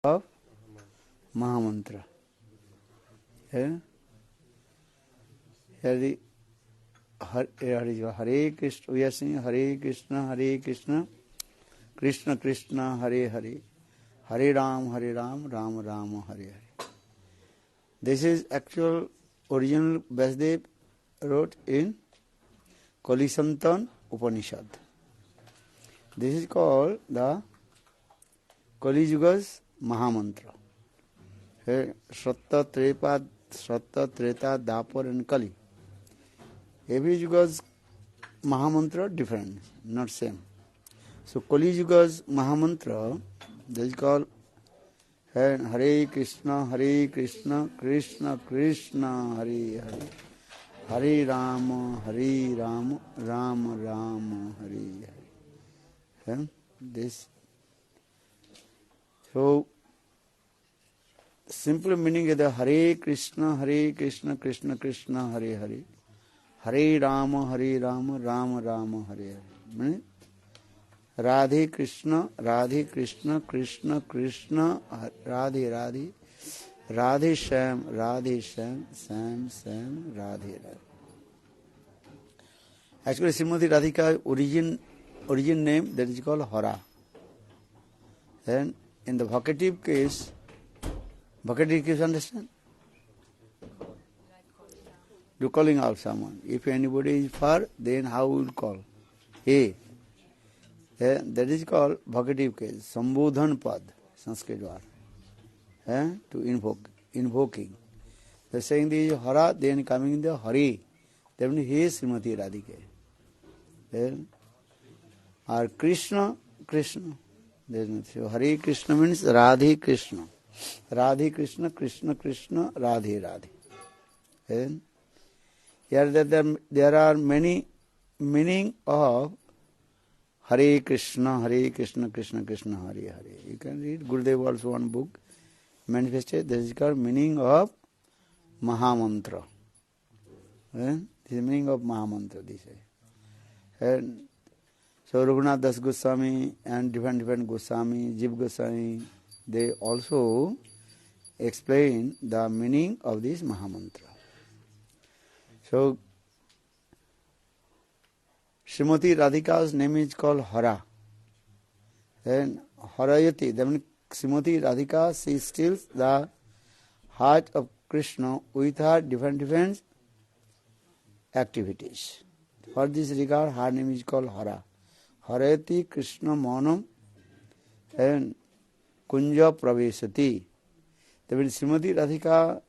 of Mahamantra. Here Hare Krishna, we are saying Hare Krishna, Krishna Krishna, Hare Hare, Hare Ram, Ram Ram, Hare Hare. This is actual original Vasudev wrote in Kalisantan Upanishad. This is called the Kali Yuga's Mahamantra. Satta, Treta, Dapur and Kali. Every Yuga's Mahamantra different, not same. So Kali Yuga's Mahamantra, that is called Hare Krishna, Krishna Krishna, Hare Hare, Hare Rama, Rama Rama, Hare Hare. This. So, simple meaning is the Hare Krishna, Krishna Krishna, Hare Hare, Hare Rama, Rama Rama, Hare Hare. Meaning, Radhe Krishna, Krishna Krishna, Radhe, Radhe Sham, Sam, Radhe. Actually, Srimati Radhika's origin name, that is called Hara. Then, in the vocative case, understand? You calling out someone. If anybody is far, then how will call? Hey. That is called vocative case. Sambodhan pad, Sanskrit word. To invoking. They are saying the Hara, then coming in the Hari. That means he is Srimati Radhika. Then, or Krishna. So Hare Krishna means Radhe Krishna. Radhe Krishna, Krishna Radhe. And here there are many meaning of Hare Krishna, Krishna Hare Hare. You can read Gurudev also one book, manifested. This is called meaning of Mahamantra. This is meaning of Mahamantra. This is. And so Raghunath Das Goswami and different Goswami, Jiva Goswami, they also explain the meaning of this Mahamantra. So Srimati Radhika's name is called Hara. Then Harayati, that means Srimati Radhika, she steals the heart of Krishna with her different activities. For this regard, her name is called Hara. Harayati Krishna Manam and Kunja Pravesati. That means Srimati Radhika,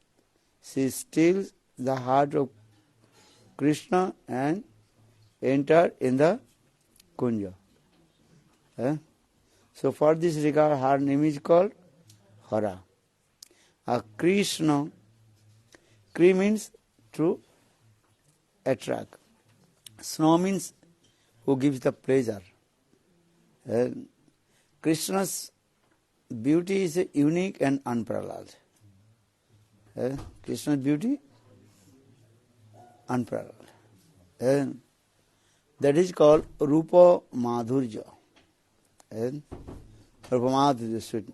she steals the heart of Krishna and enter in the Kunja. So for this regard, her name is called Hara. Krishna, Kri means to attract. Snow means who gives the pleasure. Krishna's beauty is unique and unparalleled. Krishna's beauty, unparalleled. That is called Rupa Madhurya. Rupa Madhurya, sweet.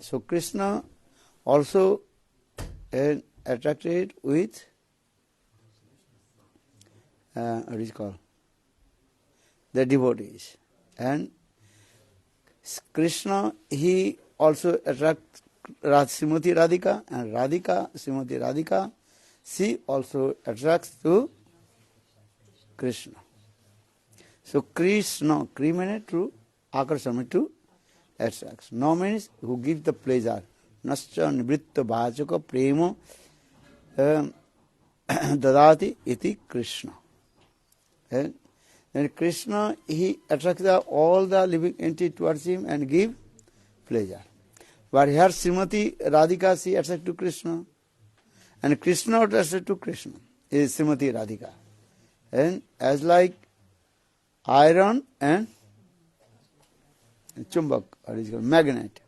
So Krishna also attracted with what is called the devotees. And Krishna, he also attracts Srimati Radhika, and Srimati Radhika, she also attracts to Krishna. So Krishna, Kri means to Akarshana, to attracts. No means who gives the pleasure. Nascha nivritta bhajaka prema dadati iti Krishna. Then Krishna, he attracts all the living entity towards him and give pleasure. But here Srimati Radhika, she attracts to Krishna. And Krishna attracted to Krishna is Srimati Radhika. And as like iron and chumbak, or is called magnet.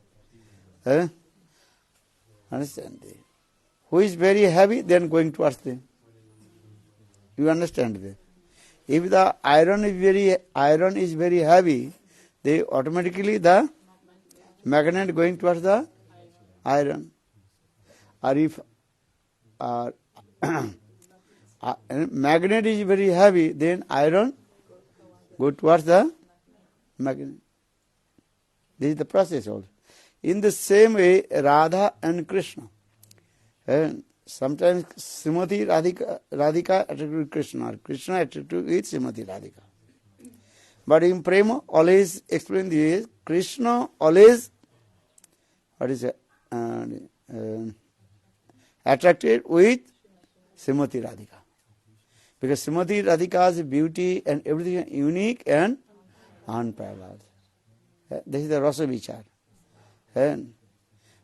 Understand? Who is very heavy, then going towards them. You understand that? If the iron is very heavy, they automatically the magnet going towards the iron. Or if magnet is very heavy, then iron go towards the magnet. This is the process also. In the same way, Radha and Krishna. And sometimes Srimati Radhika attracted to Krishna, or Krishna attracted with Srimati Radhika. But in Prema, always explain this, Krishna always, attracted with Srimati Radhika. Because Srimati Radhika's beauty and everything is unique and unparalleled. This is the Rasa Vichar.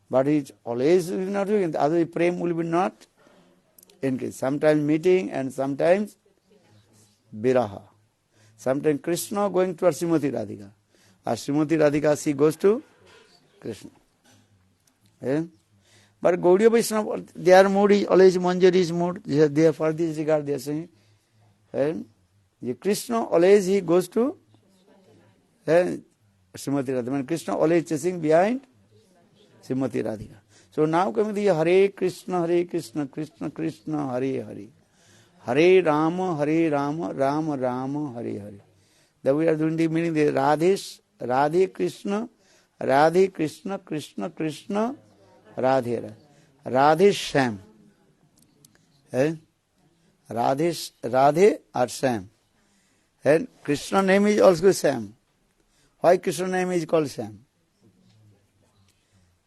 But it's always not doing it. Otherwise, Prem will be not increased. Sometimes meeting and sometimes Viraha. Sometimes Krishna going towards Srimati Radhika. As Srimati Radhika, she goes to Krishna. But Gaudiya Vaishnava, their mood is always Manjari's mood. They are for this regard, they are saying. Krishna always he goes to Srimati Radhika. When Krishna always chasing behind Srimati Radhika. So now coming to Hare Krishna, Krishna Krishna, Hare Hare. Hare Rama, Rama Rama, Hare Hare. That we are doing the meaning the Radhe Krishna, Krishna Krishna, Radhe Radhe Sham. Radhe or Sam. And Krishna name is also Sam. Why Krishna name is called Sam?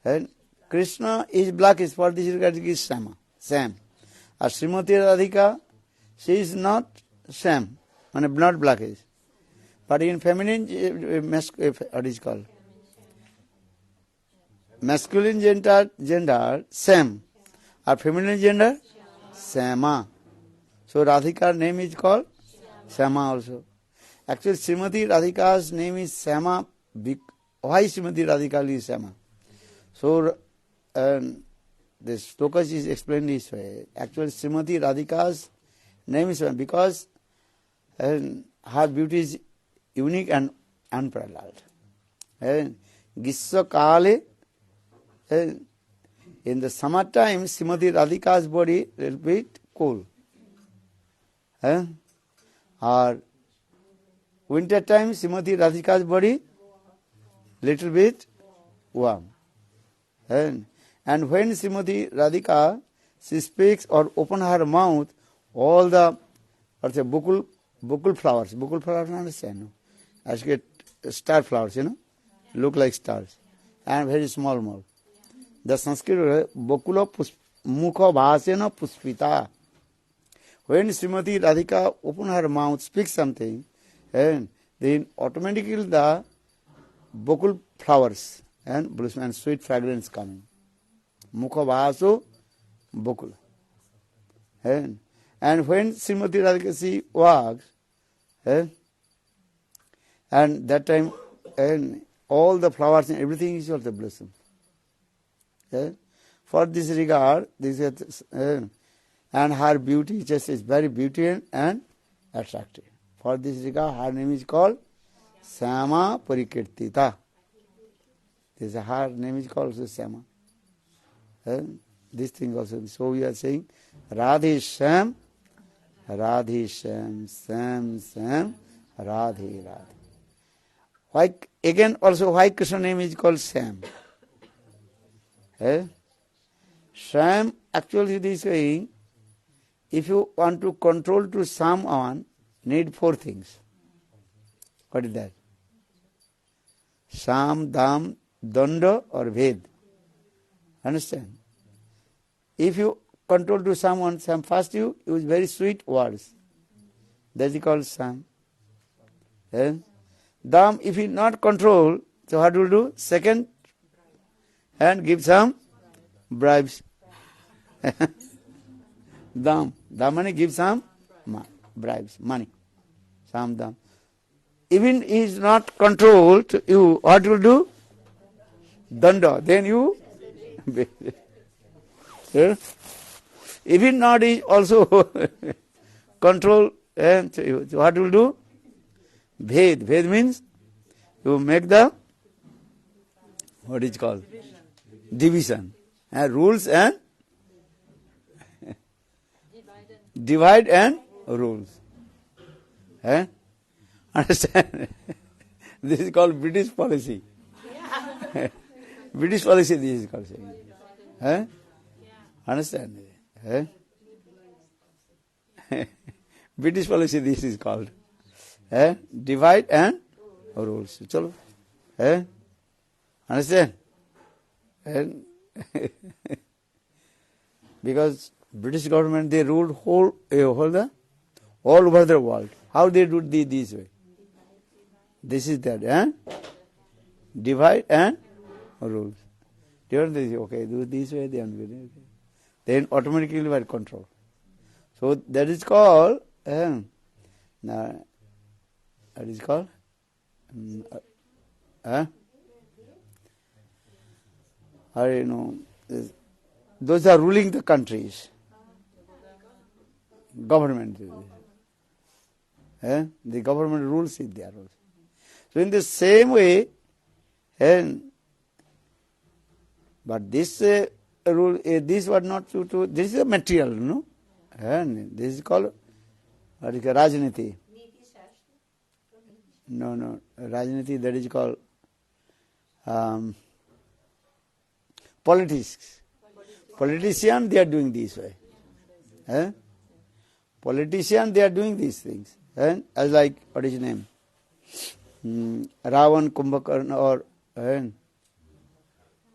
And Krishna is black, is for this regard is Sam. Sam. As Srimati Radhika, she is not Sam, not black is. But in feminine, what is called? Masculine gender, Sam. Or feminine gender, Sama. So Radhika's name is called Sama also. Actually, Srimati Radhika's name is Sama. Why Srimati Radhika is Sama? So, the slokas is explained this way. Actually, Srimati Radhika's name is Sama because her beauty is unique and unparalleled. Gisya Kale, in the summertime, Srimati Radhika's body a little bit cool. Or winter time, Srimati Radhika's body little bit warm. And when Srimati Radhika, she speaks or open her mouth, all the bukul flowers, understand? No? As you get star flowers, look like stars, and very small. The Sanskrit bukula mukha bhasena puspita. When Srimati Radhika open her mouth, speaks something, and then automatically the bukul flowers and sweet fragrance coming. Mukha bhaso bukul. And when Srimati Radhika she walks, and that time all the flowers and everything is also blossom. For this regard, this is, and her beauty just is very beautiful and attractive. For this regard, her name is called Sama Parikirtita. Her name is called also Sama. This thing also. So we are saying Radhe Sam, Sam, Radhe. Why again also why Krishna name is called Sam? Sam actually is saying if you want to control to someone, need 4 things. What is that? Sam, Dam, Danda or Ved. Understand? If you control to someone, first you use very sweet words. That is called Sam. Dam, if you not control, so what will do? Second, and give some bribes. Dam money, give some bribes, money. Sam dam. Even he is not controlled, you what will do? Danda. Then you even not is also control, and what will do? Bhed. Bhed means you make the what is called? Division. Rules and divide and rules. Understand? This is called British policy. British policy, this is called saying. Understand? British policy, this is called. Divide and rules. Chalo. Understand? Because British government, they ruled all over the world. How they do this way? This is that. Divide and rules. Okay, do this way, then automatically we are control. So that is called, what is called? Those are ruling the countries. Government. The government rules it there also. So in the same way, but this rule, this was not to, this is a material, no? This is called, what is called, Rajniti. No, Rajniti, that is called politics. Politicians, they are doing this way. Politicians, they are doing these things. As like, what is his name? Ravan, Kumbhakarna,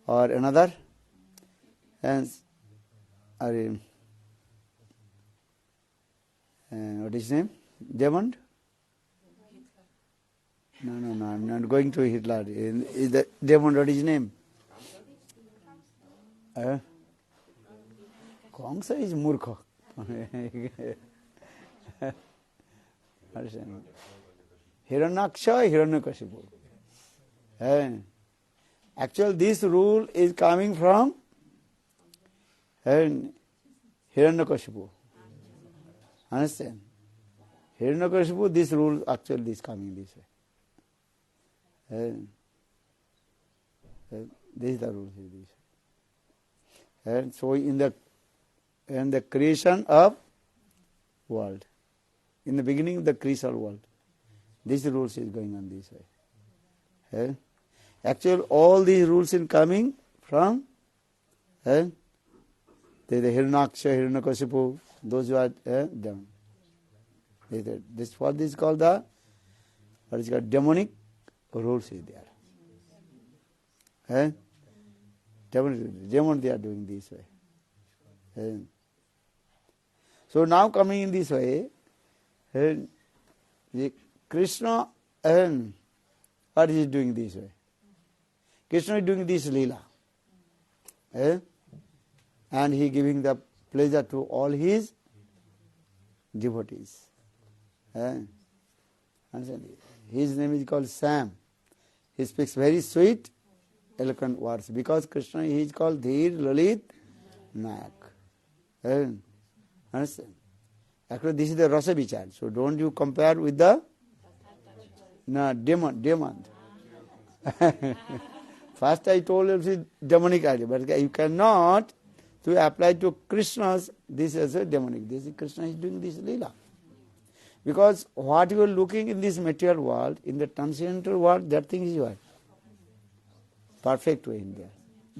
or another. What is his name? Demond? No, I'm not going to Hitler. Is the Demond, what is his name? Kongsa is Murkha. Hiranyaksha, Hiranyakashipu. Actually, this rule is coming from Hiranyakashipu. Understand? Hiranyakashipu, this rule actually is coming this way. This is the rule. And so in the creation of world, in the beginning of the creation of world, this rules is going on this way. Actually, all these rules are coming from the Hiranyaksha, Hiranyakashipu, those who are them. This what is called the, what is called demonic rules is there. Demon, they are doing this way. So now coming in this way, Krishna, what is he doing this way? Krishna is doing this lila. And he giving the pleasure to all his devotees. His name is called Sam. He speaks very sweet, eloquent words. Because Krishna, he is called Dhir Lalit Nayak. Understand? Actually, this is the Rasa Vichar. So don't you compare with the demon. First I told you it's demonic idea, but you cannot to apply to Krishna's, this is a demonic. This is Krishna is doing this lila. Because what you are looking in this material world, in the transcendental world, that thing is what? Perfect way in there.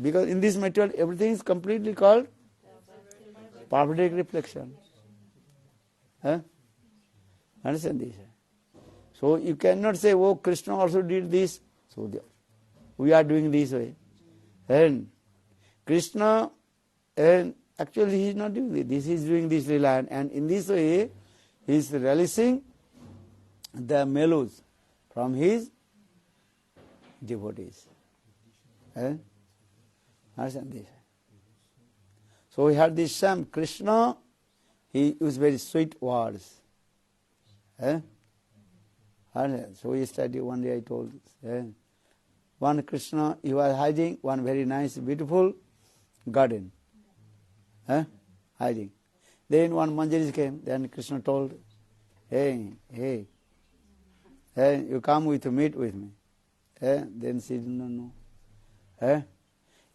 Because in this material, everything is completely called perfect reflection. Understand this? So you cannot say, oh, Krishna also did this, so we are doing this way. And Krishna, and actually he is not doing this. He is doing this lila, and in this way he is releasing the mellows from his devotees. Understand this? So we had this Sam Krishna, he used very sweet words. So we studied one day, I told one Krishna, he was hiding one very nice, beautiful garden. Hiding. Then one Manjaris came, then Krishna told, hey, you come with meet with me. Then she did not know. Eh?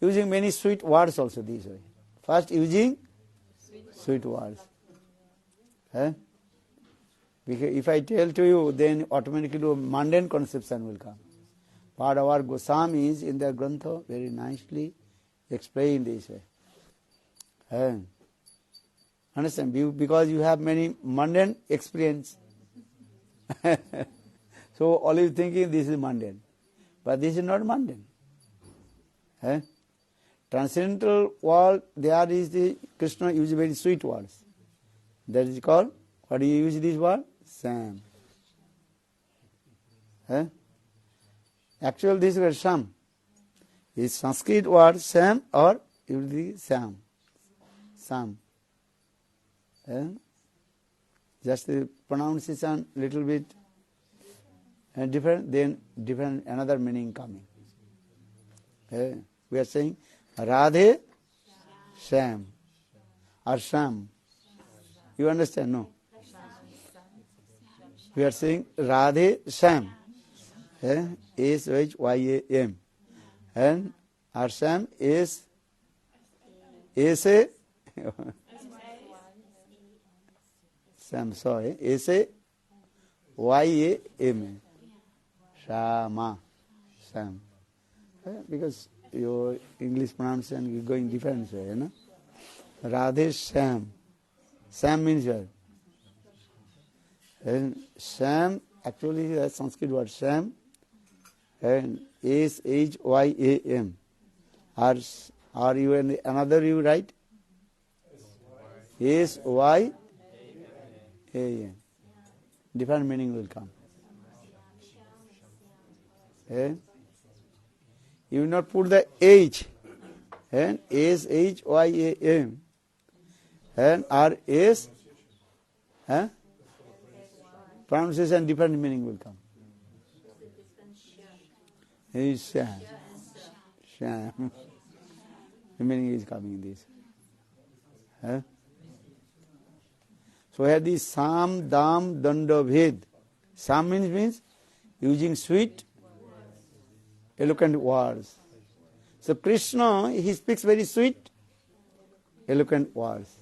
Using many sweet words also this way. First using sweet words. Eh? Because if I tell to you, then automatically a mundane conception will come. But our Goswamis in their Grantha very nicely explain this way. Eh? Understand? Because you have many mundane experience. So always thinking this is mundane. But this is not mundane. Eh? Transcendental world, there is the Krishna uses very sweet words. That is called, what do you use this word? Sam. Eh? Actually this word Sam is Sanskrit word Sam or you will be Sam. Sam. Eh? Just the pronunciation little bit different, then different another meaning coming. Eh? We are saying Radhe Sham or Sham. You understand? No. We are saying Radhe Sham. S-H-Y-A-M. And Arsham is S-A Sam, sorry. S-A-Y-A-M. Shama. Sam. Because your English pronunciation is going different way, you know. Radhe Sham. Sam means what? And Sham, actually the Sanskrit word Sham, and S-H-Y-A-M. Or you and another you write? S-Y-A-M. Different meaning will come. You will not put the H and S-H-Y-A-M and R-S, pronunciation different meaning will come. Sham. Sham. The meaning is coming in this. So here this Sam, Dam, Danda, Bhed. Sam means using sweet, eloquent words. So Krishna, he speaks very sweet, eloquent words.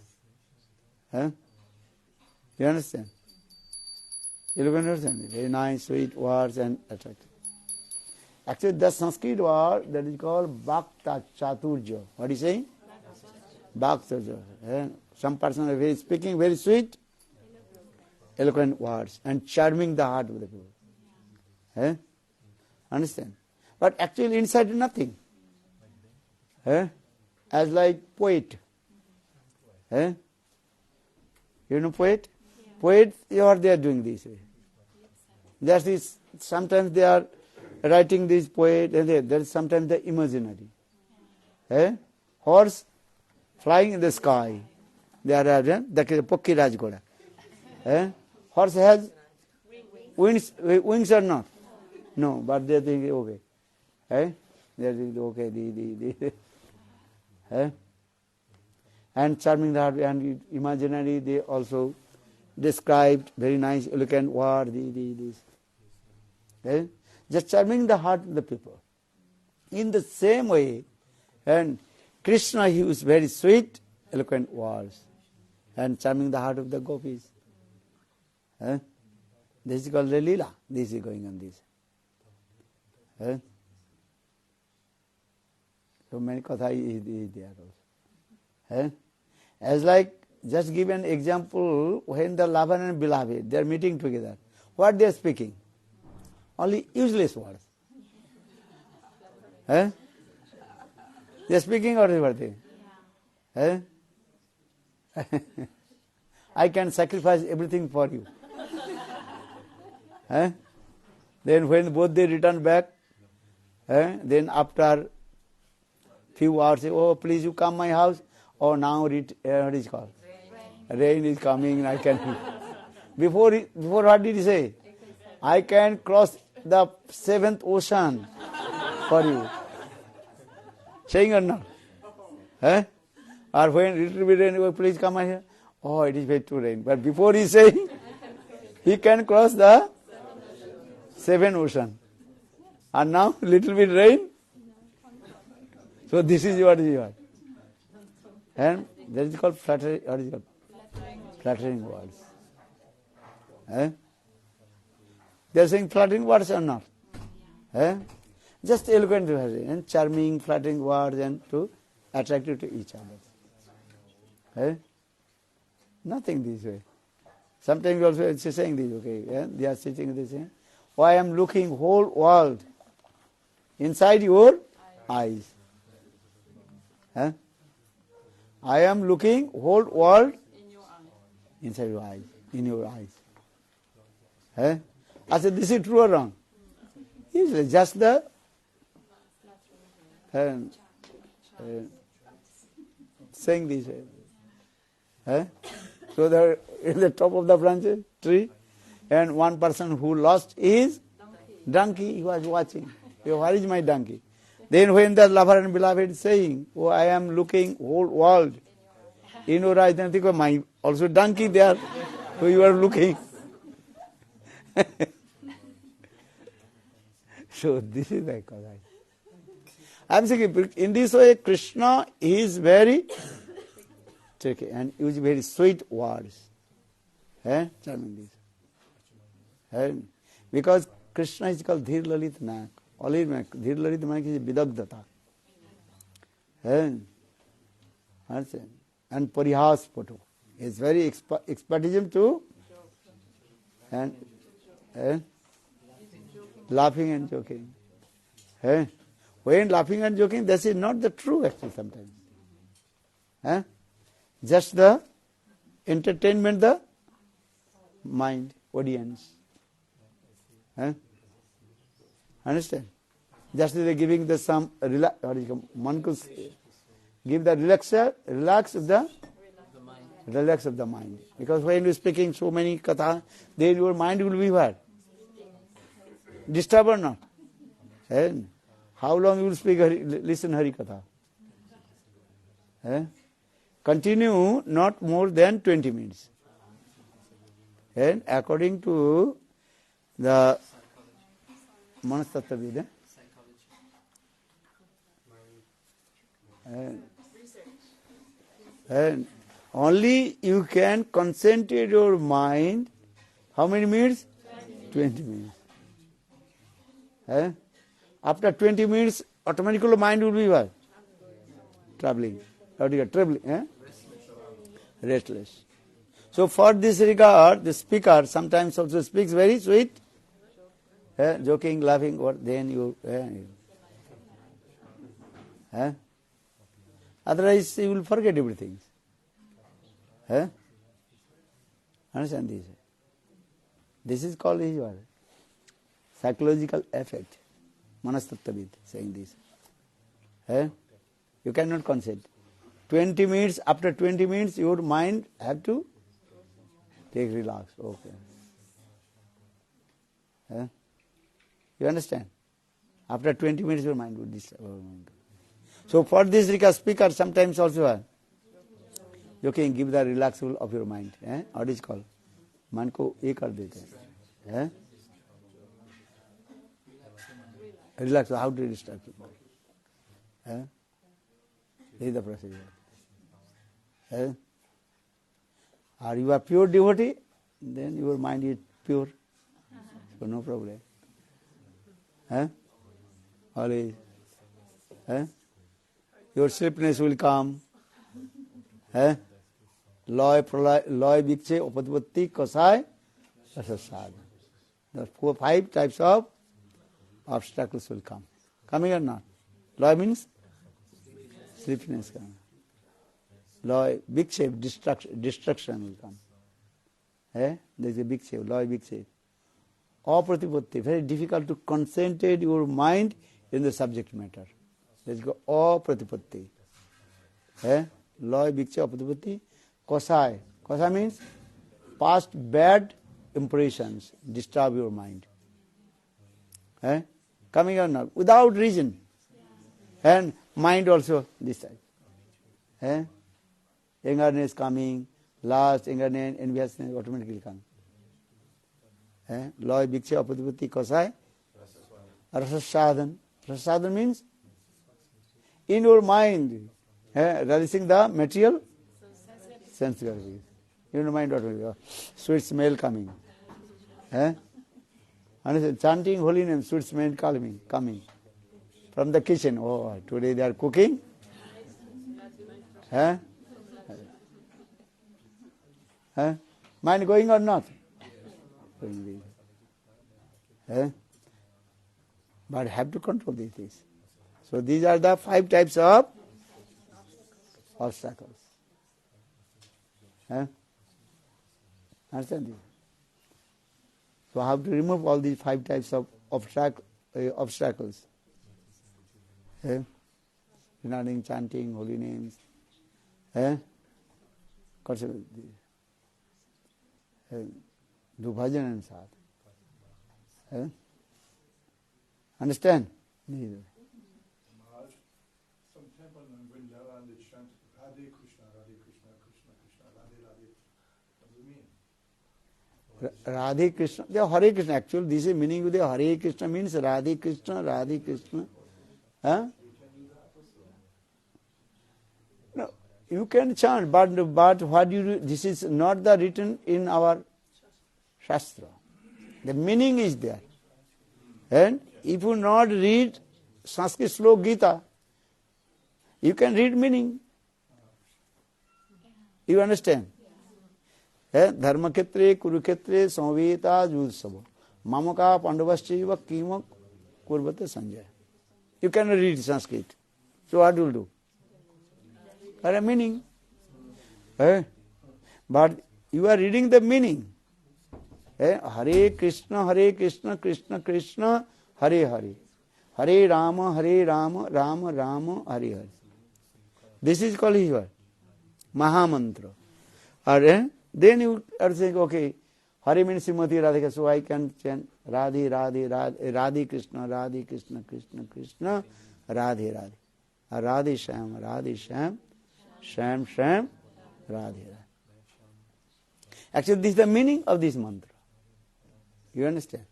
You understand? Eloquent words, very nice, sweet words and attractive. Actually, the Sanskrit word that is called Bhakta Chaturja. What is he saying? Bhakta Chaturja. Some person is speaking very sweet, eloquent words and charming the heart of the people. Understand? But actually inside nothing. As like poet. You know poet? Yeah. Poets, they are doing this way. That is, sometimes they are writing this poet and there is sometimes the imaginary. Horse flying in the sky. They are the Pokki Rajgoda. Horse has wings or not? No, but they think okay. They think okay. And charming the heart and imaginary, they also described very nice, eloquent word. Just charming the heart of the people. In the same way, and Krishna used very sweet, eloquent words and charming the heart of the gopis. This is called the Leela. This is going on this. So many katha is there also. As like, just give an example, when the Lavan and Bilavi, they are meeting together. What they are speaking? Only useless words. They are speaking or everything. I can sacrifice everything for you. Then when both they return back, then after few hours, say, oh, please you come my house. Oh, now what is called? Rain is coming, I can. Before what did he say? I can cross the 7th ocean for you. Saying or not? Or when little bit rain, oh, please come here. Oh, it is very to rain. But before he saying, he can cross the 7th ocean. And now little bit rain, So this is what is what. And that is called flattering, what is it called? Flattering words. Eh? They are saying flattering words or not? Eh? Just eloquent and charming, flattering words and to attract you to each other. Eh? Nothing this way. Sometimes also it's saying this, okay, yeah? They are sitting this saying, oh, I am looking whole world inside your eyes. Eh? I am looking whole world inside your eyes, in your eyes. Eh? I said, this is true or wrong? Usually just the saying this. Eh? So they're in the top of the branch tree, and one person who lost his donkey, he was watching. Where is my donkey? Then when the lover and beloved is saying, oh, I am looking whole world in your eyes, then think of my also donkey there, so you are looking. So this is the cause. I am saying in this way Krishna is very tricky and use very sweet words. Charming this. Because Krishna is called Dhir Lalit Nayak. Dhir Lalit Nayak is Vidagdata. And Parihas Poto. It's very expertism to and laughing and joking. When laughing and joking, that is not the true actually sometimes. Just the entertainment, the mind, audience. Understand? Just they giving the some one could give the relax of the mind. Because when you are speaking so many katha, then your mind will be what? Disturbed or not? How long you will speak, listen Hari Katha? Continue not more than 20 minutes. And according to the Manastattvavid, and only you can concentrate your mind, how many minutes? 20 minutes. After 20 minutes, automatically mind will be what? Traveling. Restless. So for this regard, the speaker sometimes also speaks very sweet, joking, laughing, or then you... Otherwise you will forget everything. Understand this? This is called psychological effect. Manastattvavid saying this. You cannot concentrate. 20 minutes, after 20 minutes, your mind have to take relax. Okay. You understand? After 20 minutes, your mind will disturb. So for this speaker, sometimes also you can give the relaxation of your mind. What is called? मन को ये कर देते हैं. Relax. How to distract people? This is the procedure. Or you are pure devotee, then your mind is pure, so no problem. Always. Your sleepiness will come. Loy Bhikche, Upadvatti, Kosai, Rasasad. The 5 types of obstacles will come. Coming or not? Loy means sleepiness coming. Loy, big shape, destruction will come. There is a big shape, loy, big shape. Apratipatti, very difficult to concentrate your mind in the subject matter. Let's go apratipatti. Loy, big shape, apratipatti. Kosai. Kosai means past bad impressions disturb your mind. Coming or not, without reason. And mind also this type. Angerness coming, lust, angerness, enviousness automatically come. Loy, bhiksha, apatipatti, kosai, rasasadhan. Rasasadhan means in your mind, relishing the material sense gratification. In your mind, what will be? Sweet smell coming. And chanting holy name, sweet smell coming. From the kitchen. Oh, today they are cooking. Mind going or not? But have to control these things. So these are the 5 types of obstacles. Understand this? So how to remove all these 5 types of obstacles? Regarding chanting holy names. Do bhajan and sadh. Understand? Maharaj, some temple in Vrindavan they chant Radhe Krishna, Krishna Krishna, Radhe Radhe. What does it mean? Radhe Krishna, they are Hare Krishna. Actually, this is meaning of the Hare Krishna means Radhe Krishna, Radhe Krishna. No, you can chant, but what you do, this is not the written in our Shastra. The meaning is there. And if you not read Sanskrit Slok Gita, you can read meaning. You understand? Dharmakhetre, Kurukhetre, Samveta, Judsava. Mamaka, Pandavaschiva, Kima, Kurvata, Sanjaya. You can read Sanskrit. So what you will do? For a meaning. But you are reading the meaning. Hare Krishna, Krishna Krishna, Hare Hare. Hare Rama, Rama Rama, Hare Hare. This is called his word. Mahamantra. Or then you are saying, okay, Hare means Srimati Radhika, so I can chant Radhe, Radhe, Radhe, Radhe Krishna, Krishna Krishna, Radhe Radhe. Radhe Sham, Sham, Radhe Radhe. Actually, this is the meaning of this mantra. You understand?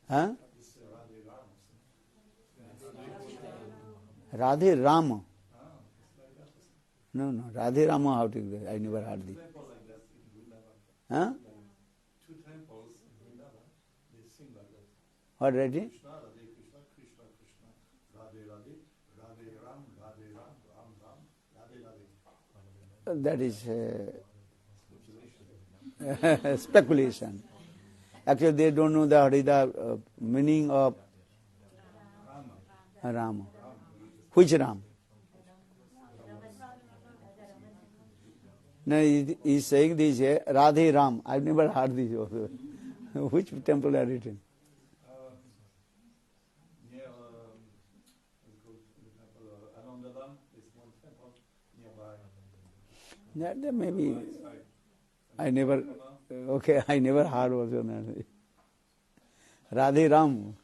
Huh? Radhe Rama. No, Radhe Rama, how to do that? I never heard this. Huh? 2 temples in Vrindavan, they sing like that. What, ready? Krishna, Radhe Krishna, Krishna Krishna, Radhe Radhe, Radhe Ram, Ram Ram, Radhe Radhe. That is speculation. Actually, they don't know the meaning of Rama. Which Ram? No, he is saying this, Radhe Ram. I've never heard this also. Which temple are written? Near, the temple Anandalam is one temple nearby. That maybe, I never heard also. Radhe Ram.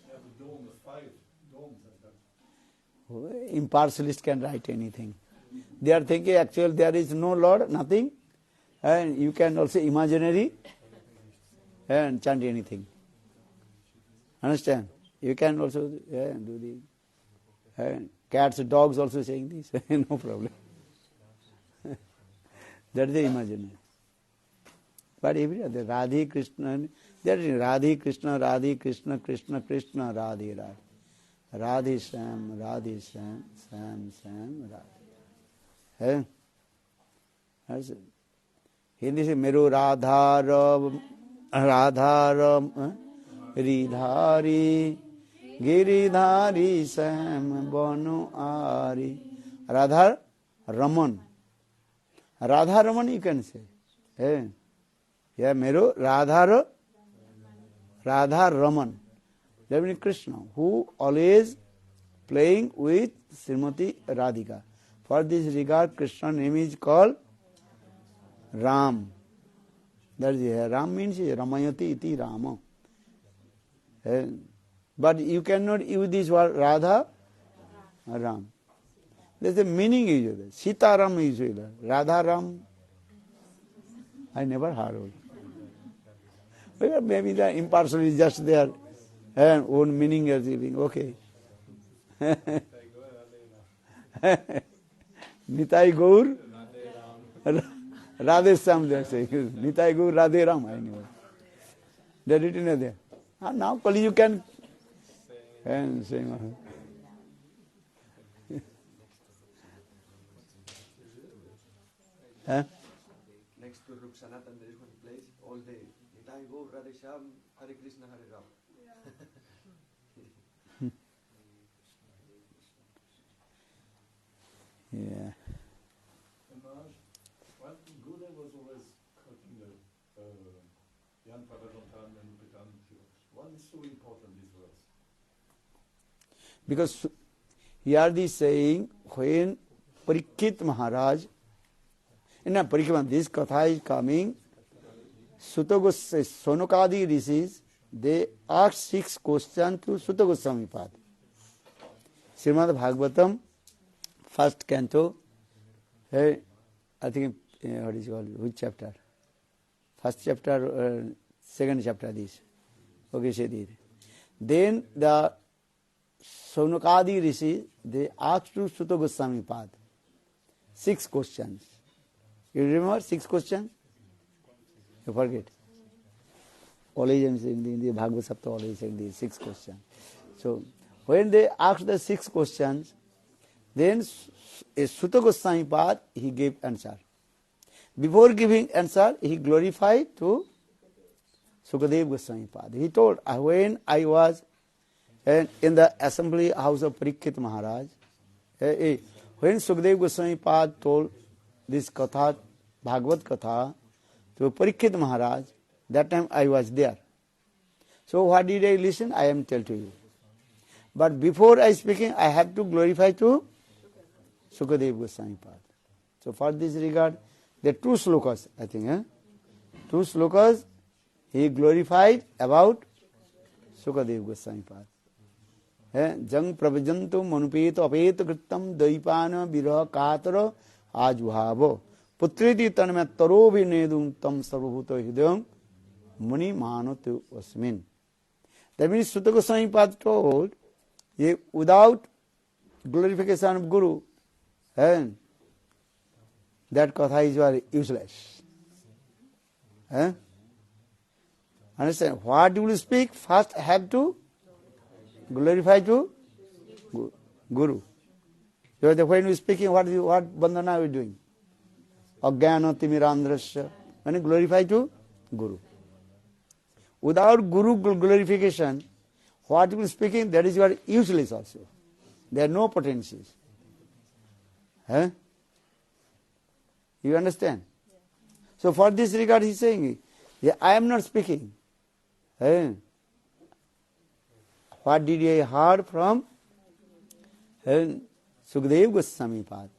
They have a dome, 5 domes like that. Impartialist can write anything. They are thinking actually there is no Lord, nothing. And you can also imaginary and chant anything. Understand? You can also do the cats, dogs also saying this. No problem. That is the imaginary. But every other Radhe Krishna, that is Radhe Krishna, Krishna Krishna, Radhe Radhe. Radhe Sam, Sam, Radhe. Hindi se mero Radharam, Ridhari, Giridhari, Sam, Bono Ari. Radha Raman. Radha Raman you can say. Yeah, mero Radha Raman. That means Krishna, who always playing with Srimati Radhika. For this regard, Krishna name is called Ram. That is Ram means Ramayati iti Rama. But you cannot use this word Radha Ram. There's a meaning is Sita Ram is Radha Ram. I never heard of it. Maybe the impartial is just there and own meaning is giving. Okay. Nitai Gaur, Radhe Sam, they are saying. Nitai Gaur, Radhe Ram, I know. They are written there. And now Kali you can say. Next to Ruksanatan, there is one place all day. Nitai Gaur, Radhe Shyam, Hare Krishna, Hare Ram. Yeah. And Maharaj, well, Gurudev was always quoting the Yan Prabhajantam and Upitam. Why is so important, this verse? Because here they saying when Parikshit Maharaj, in a Parikshit, this Katha is coming, Sutta Goswami, Sonakadi rishis, they ask 6 questions to Sutta Goswami Pad. Srimad Bhagavatam, first canto, I think, what is it called, which chapter? First chapter, second chapter, this. Okay, say this. Then the Sonakadi Rishi, they asked to Sutta Goswami Pad 6 questions. You remember 6 questions? You forget. Always I'm saying in the Bhagavad Sapta, always saying these 6 questions. So, when they asked the 6 questions, then Sutta Goswami Pad, he gave answer. Before giving answer, he glorified to Sukadev Goswami Pad. He told, when I was in the assembly house of Parikshit Maharaj, when Sukadev Goswami Pad told this Katha, Bhagavad Katha, to Parikshit Maharaj, that time I was there. So what did I listen? I am tell to you. But before I speaking, I have to glorify to Sukadev Goswami Pad. So for this regard, there are 2 slokas, I think. 2 slokas, he glorified about Sukadev Goswami Pad. Jang prabhajantu manupeta apeta krittam daipana viraha katara ajuhavo putriti tanmya taro vinedum tam sarvabhuta hidayam muni manatu asmin. That means Sutta Goswami Pad told, without glorification of Guru, that Katha is very useless. Understand? What you will speak, first have to glorify to Guru. When you speaking, what bandhana are you doing? Ajnana timirandrasya. When you glorify to Guru. Without Guru glorification, what you will speaking, that is your useless also. There are no potencies. You understand? So for this regard he is saying, I am not speaking. What did I heard from Sukadev Goswami Pad?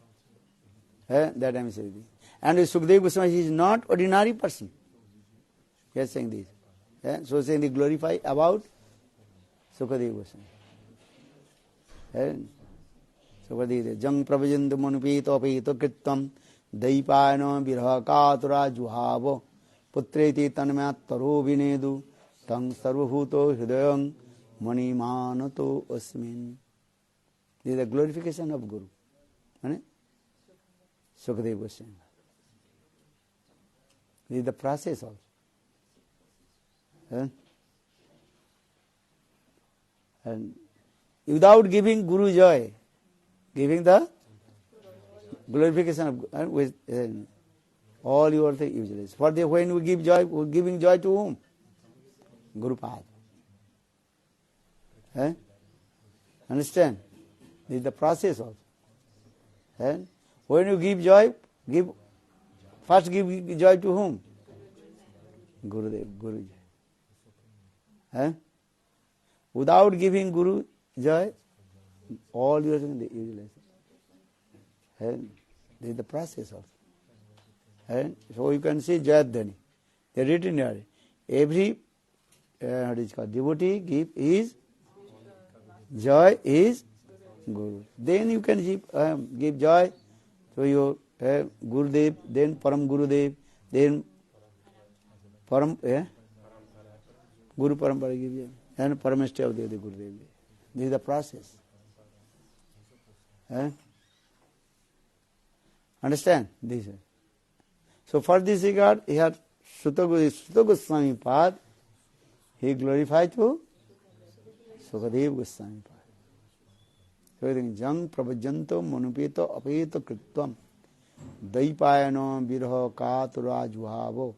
That I am saying. And Sukadev Goswami is not ordinary person. He is saying this. So saying they glorify about Sukadev Goswami. Sukadev, Jang Prabhajantu manupeta apeta krittam daipayana viraha katura juhavo putreti tanmya taro vinedu tang sarvabhuto hridayam mani manato asmin. This is the glorification of Guru. Sukadev Goswami. This is the process also. And without giving Guru joy, giving the glorification of with all your things useless. For the when we give joy, we are giving joy to whom? Guru Pad. Understand? This is the process also. When you give joy, first give joy to whom? Gurudev, Guru. Without giving Guru joy, all your things are useless. This is the process also. So you can see Jayadhani. They are written here. Every what is called devotee give his joy is Guru. Then you can give joy to your Gurudev, then Param Gurudev, then Param Guru Parampara give you, and Parameshta of the Gurudev. This is the process. Eh? Understand this? So for this regard, here Sutta Goswami Pad, he glorified to Sukadeva Goswami Pad. So jang prabhajanto manupeto apeto kritvam daipayano virho katura juhavo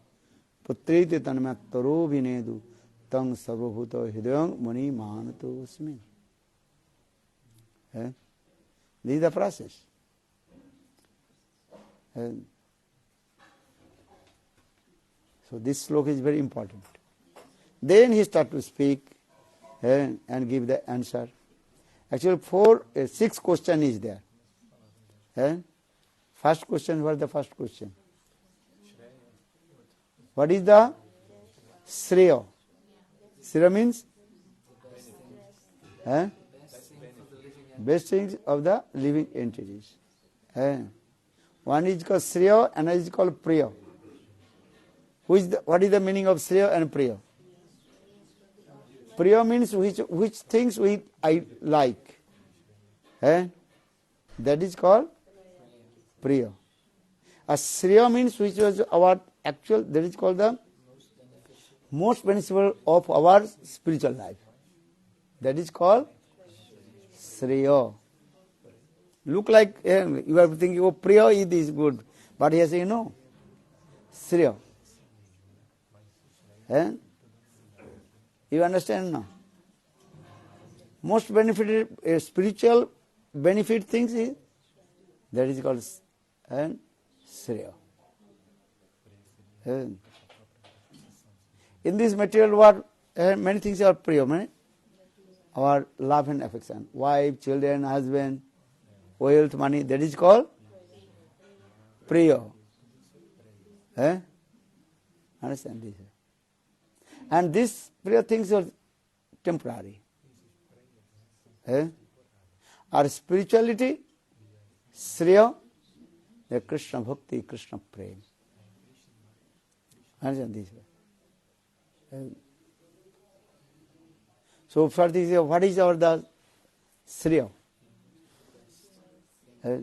putriti tanmattaro vinedu tang sarvabhuto hidayang muni manato usmi. This is the process. So this sloka is very important. Then he start to speak and give the answer. Actually 6 question is there. First question, what is the first question? What is the Shreya? Shreya means? Best things of the living entities. One is called Shreya, another is called Priya. What is the meaning of Shreya and Priya? Priya means which things I like. That is called Priya. Shreya means which was our actual, that is called the most beneficial of our spiritual life. That is called Shreya. Look like you are thinking, oh, Priya is good. But he has said, no. Shreya. You understand now? Most benefited spiritual benefit things is that is called Shreya. In this material world, many things are Priya. Our love and affection, wife, children, husband, wealth, money, that is called Priya. Understand this? And these Priya things are temporary. Our spirituality, Shreya, the Krishna Bhakti, Krishna Prem. Understand this? So for this, what is the Shreya? What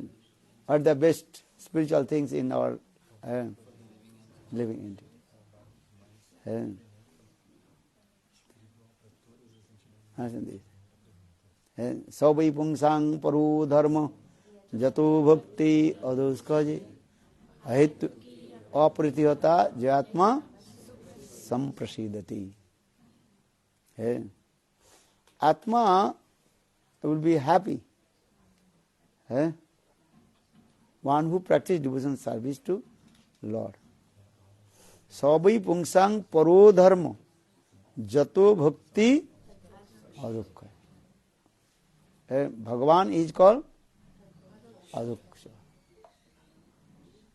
are the best spiritual things in our living entity? Understand this? Sabai pungsang paru dharma jato bhakti aduskaji ahitu apritihata jatma samprasidati. Atma will be happy. One who practices devotion service to Lord. Sabai pungsang paro dharma jato bhakti adukha. Bhagavan is called Adukha.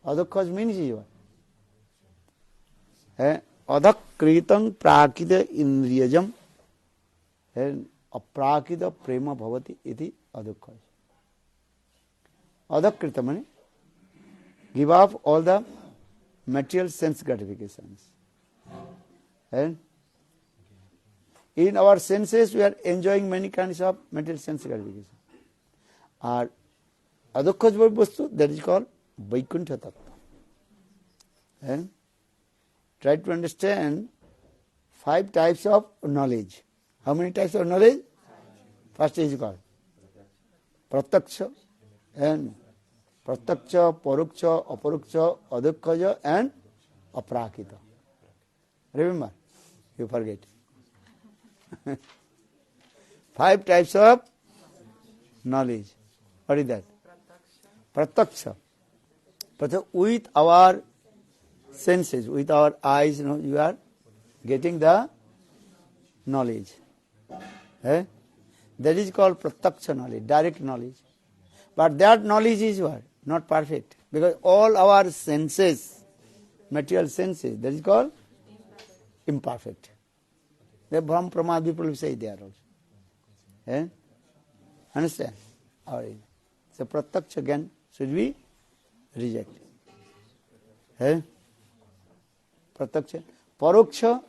Adukha means what? Adakritang prakita indriyajam aprakita prema bhavati iti adukha. Adakrita means give up all the material sense gratifications. And in our senses, we are enjoying many kinds of material sense gratification. Our adukkhaj vastu, that is called Vaikuntha Tattva. And try to understand 5 types of knowledge. How many types of knowledge? First is called Pratyaksha, and Pratyaksha, Paruksha, Aparuksha, Adukhaja, and Aprakita. Remember? You forget. 5 types of knowledge. What is that? Pratyaksha. With our senses, with our eyes, you are getting the knowledge. That is called Pratyaksha knowledge, direct knowledge. But that knowledge is what? Not perfect. Because all our senses, material senses, that is called imperfect. The Brahm Pramad people will say there also. Understand? So Pratyaksha again should be rejected. Pratyaksha. Paroksha,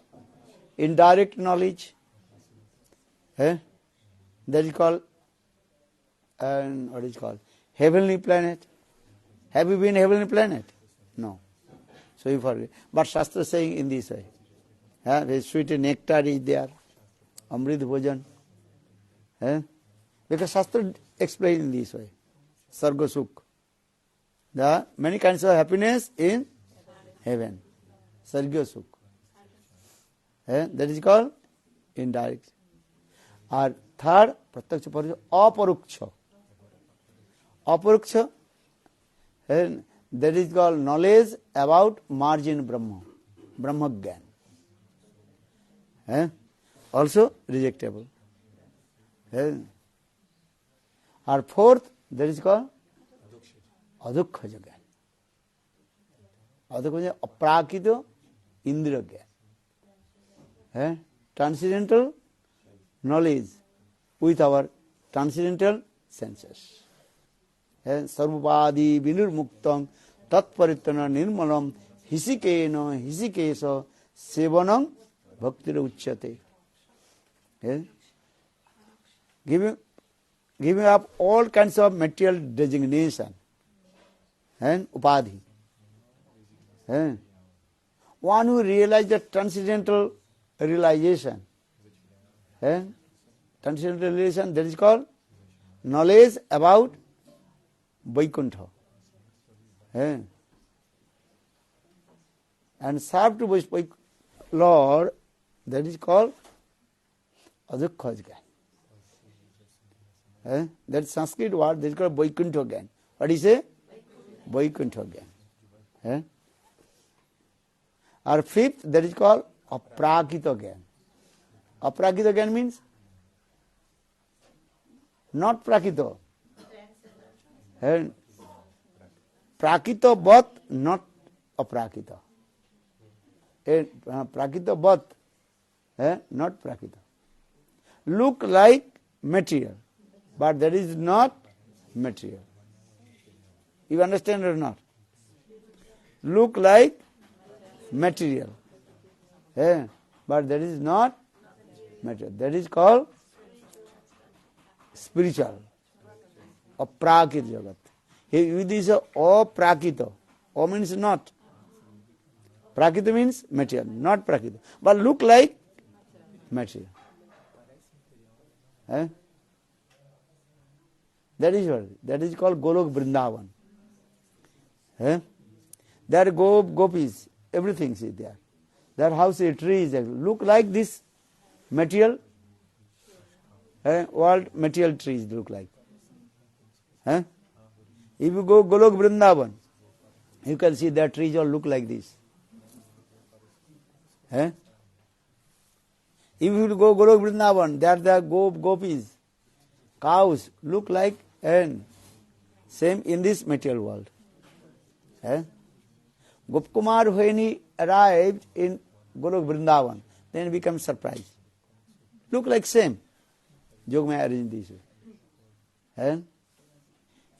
indirect knowledge. That is called, what is called? heavenly planet. Have you been heavenly planet? No. So you forget. But Shastra is saying in this way. The sweet nectar is there. Amrit bhojan. Because Shastra explains in this way. Sarga sukh. There are many kinds of happiness in heaven. Sarga sukh. That is called indirect. Or third, pratyaksha parikshya, aparuksha. Aparuksha, that is called knowledge about margin Brahma, Brahma Gyan. Also rejectable. Or fourth, that is called adukha Gyan. Adukha aprakita indra Gyan. Transcendental knowledge with our transcendental senses. Sarvapadi vinurmuktam tatparitana nirmalam hisikena hisikesa sevanam bhaktira uchyate. Giving up all kinds of material designation and upadhi. One who realizes the transcendental realization, transcendental realization, that is called knowledge about Vaikuntha. And serve to Lord, that is called adukha Gyan. That Sanskrit word, that is called Vaikuntha Gyan. What is it? Vaikuntha Gyan. Or fifth, that is called aprakita Gyan. Aprakita Gyan means not prakita. Prakita but not aprakita. Prakita but not prakita. Look like material, but that is not material. You understand or not? Look like material, but that is not material. That is called spiritual. Aprakita jagat. This is aprakita. O means not. Prakita means material, not prakita. But look like material. That is what. That is called Golok Vrindavan. There are gopis, everything is there. Their house is trees, look like this material. What material trees look like? If you go Golok Vrindavan, you can see their trees all look like this. If you go Golok Vrindavan, there are gopis, cows look like and same in this material world. Gopkumar, when he arrived in Golok Vrindavan, then he becomes surprised. Look like same. Jogmaya arranged this way.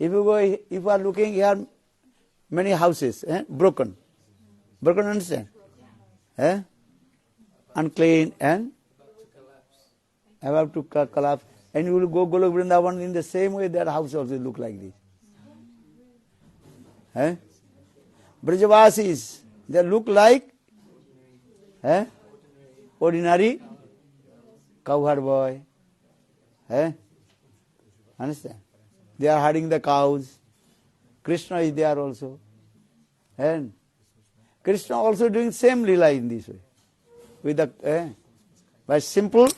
If you are looking here, many houses, broken. Broken, understand? Unclean and about to collapse. And you will go Golok Vrindavan in the same way, that house also look like this. Brajavasis, they look like ordinary cowherd boy. Understand? They are herding the cows. Krishna is there also. And Krishna also doing same lila in this way. With the by simple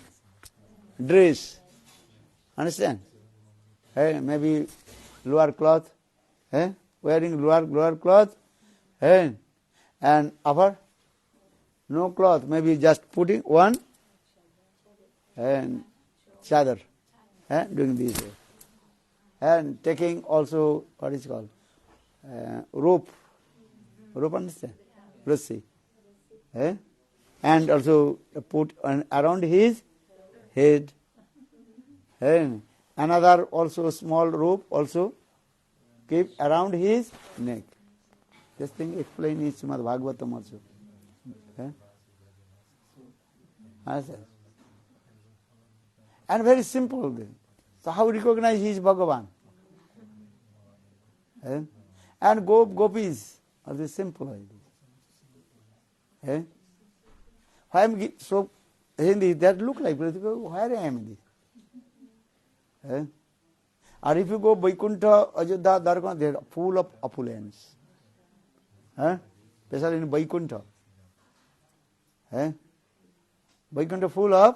dress. Understand? Maybe lower cloth. Wearing lower cloth. And upper no cloth. Maybe just putting one and chadar. Doing this way. And taking also, what is called? Rope. Rope, understand? Rassi. And also put around his head. Another also small rope also keep around his neck. This thing explained in Srimad Bhagavatam also. And very simple. So how recognize he is Bhagavan? Eh? And gopis are the simple like this. Eh? Why am I so Hindi that look like where I am in this? Eh? Or if you go Vaikuntha, Ajodhya, Dwarka, they are full of opulence. Eh? Especially in Vaikuntha. Eh? Vaikuntha full of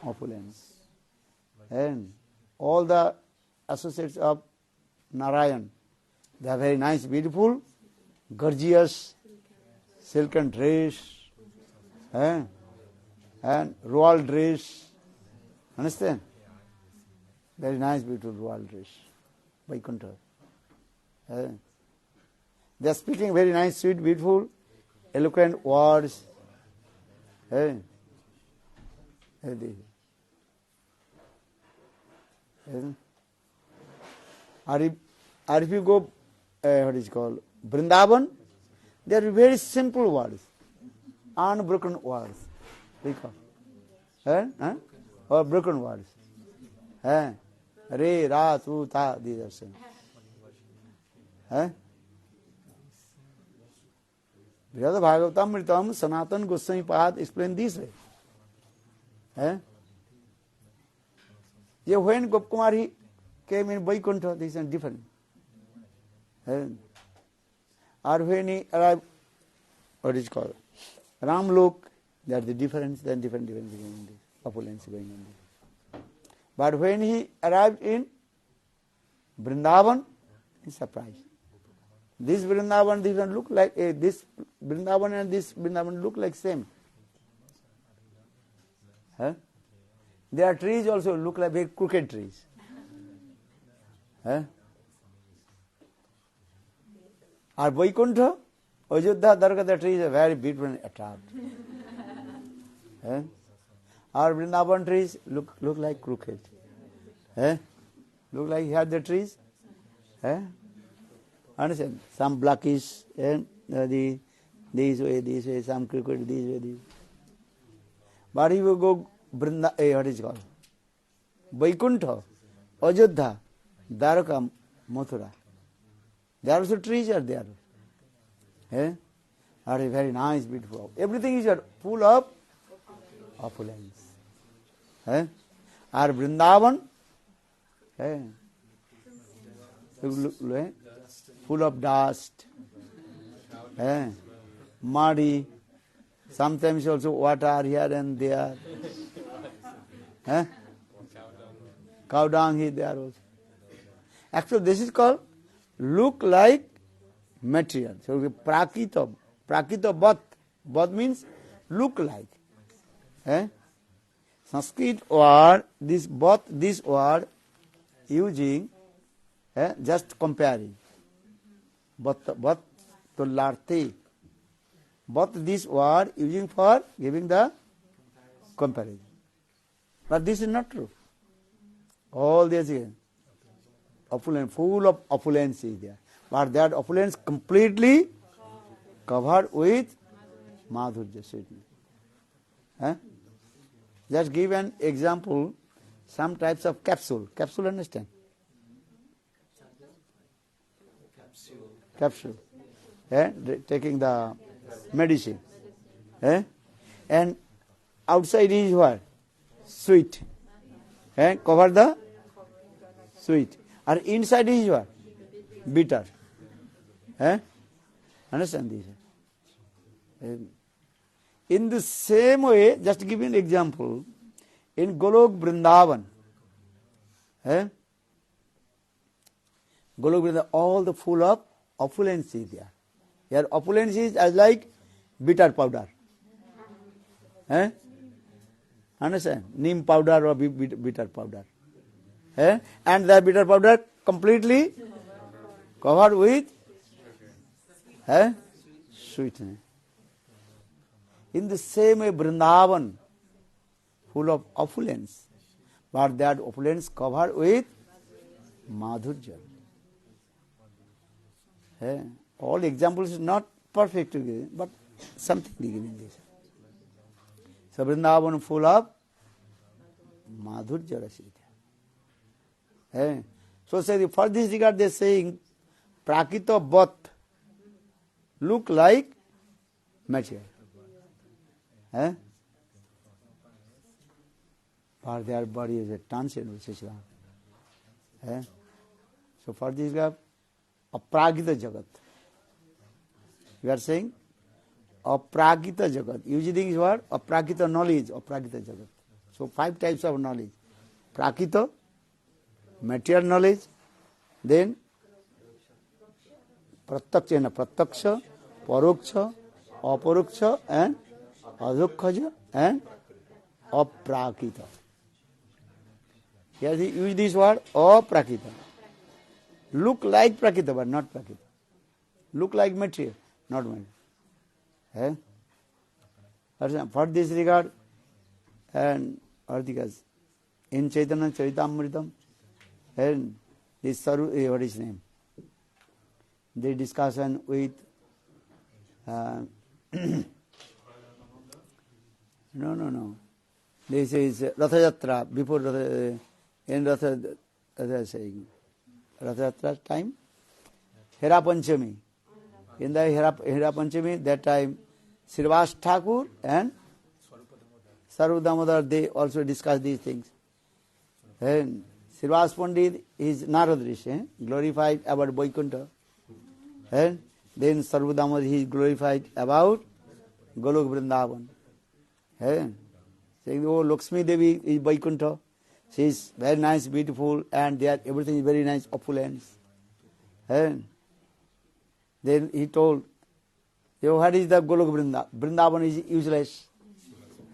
opulence. And all the associates of Narayan, they are very nice, beautiful, gorgeous, silken dress, and royal dress. Understand? Very nice, beautiful royal dress. Vaikuntha. They are speaking very nice, sweet, beautiful, eloquent words. Or if you go, what is called, Vrindavan, they are very simple words, unbroken words. Or broken words. Re, ra, tu, ta, these are same. Brihad Bhagavatam Mritam Sanatan Goswami Pad explain this way. When Gopkumari came in Vaikuntha, this is different. Or when he arrived, what is called, Ramlok, there is the difference, then different opulence going on there. But when he arrived in Vrindavan, he surprised. This Vrindavan doesn't look like this Vrindavan and this Vrindavan look like same. Their trees also look like very crooked trees. Or Vaikuntha, Ajodhya, Dwarka, the trees are very beautiful and attractive. Our Vrindavan trees look like crooked. Look like here the trees. Understand? Some blackish, this way, some crooked, this way. But if you go what is called? Vaikuntha, Ajodhya, Dwarka, Mathura. There also trees are there. Are very nice, beautiful. Everything is full of opulence. Or Vrindavan, full of dust, muddy, sometimes also water here and there. Cow dung is there also. Actually, this is called look like material. So prakita bat. Bat means look like. Sanskrit word, this word using, just comparing. Bat to larte. But this word using for giving the comparison. But this is not true. All this is opulence, full of opulence is there. But that opulence completely covered with madhurya sweetness. Just give an example, some types of capsule. Capsule, understand? Capsule. Taking the medicine. And outside is what? Sweet. Cover the sweet. Or inside is what? Bitter. Understand this? In the same way, just give an example, in Golok Vrindavan, Golok Vrindavan, all the full of opulence is there. Here opulence is as like bitter powder. Understand? Neem powder or bitter powder. And the bitter powder completely covered with sweetness. In the same way, Vrindavan, full of opulence, but that opulence covered with madhurya. All examples is not perfect to give, but something to give in this. So Vrindavan full of madhurya rasita. So say for this regard they are saying prakita vat look like material. For their body is a transient Visheshran. So for this we have apragita jagat. We are saying apragita jagat. Using this word apragita knowledge, apragita jagat. So 5 types of knowledge. Prakita, material knowledge, then prataksha, paroksha, aparoksha and adhoksha and aprakita. Here he used this word aprakita. Look like prakita but not prakita. Look like material, not material. For this regard, and Artikas, in Chaitanya Charitamritam, and this Saru, what is his name? The discussion with no. This is Ratha Yatra, before in Ratha Yatra time, Hera Panchami. In the Hera Panchami, that time, Srivas Thakur and Saru Damodar, they also discuss these things. And Srivas Pandit is Narad Rishi, glorified about Vaikuntha. And then Saru Damodar, he is glorified about Golok Vrindavan. And saying, oh, Lakshmi Devi is Vaikuntha. She is very nice, beautiful, and there everything is very nice, opulence. And then he told, what is the Golok Vrindavan? Vrindavan is useless.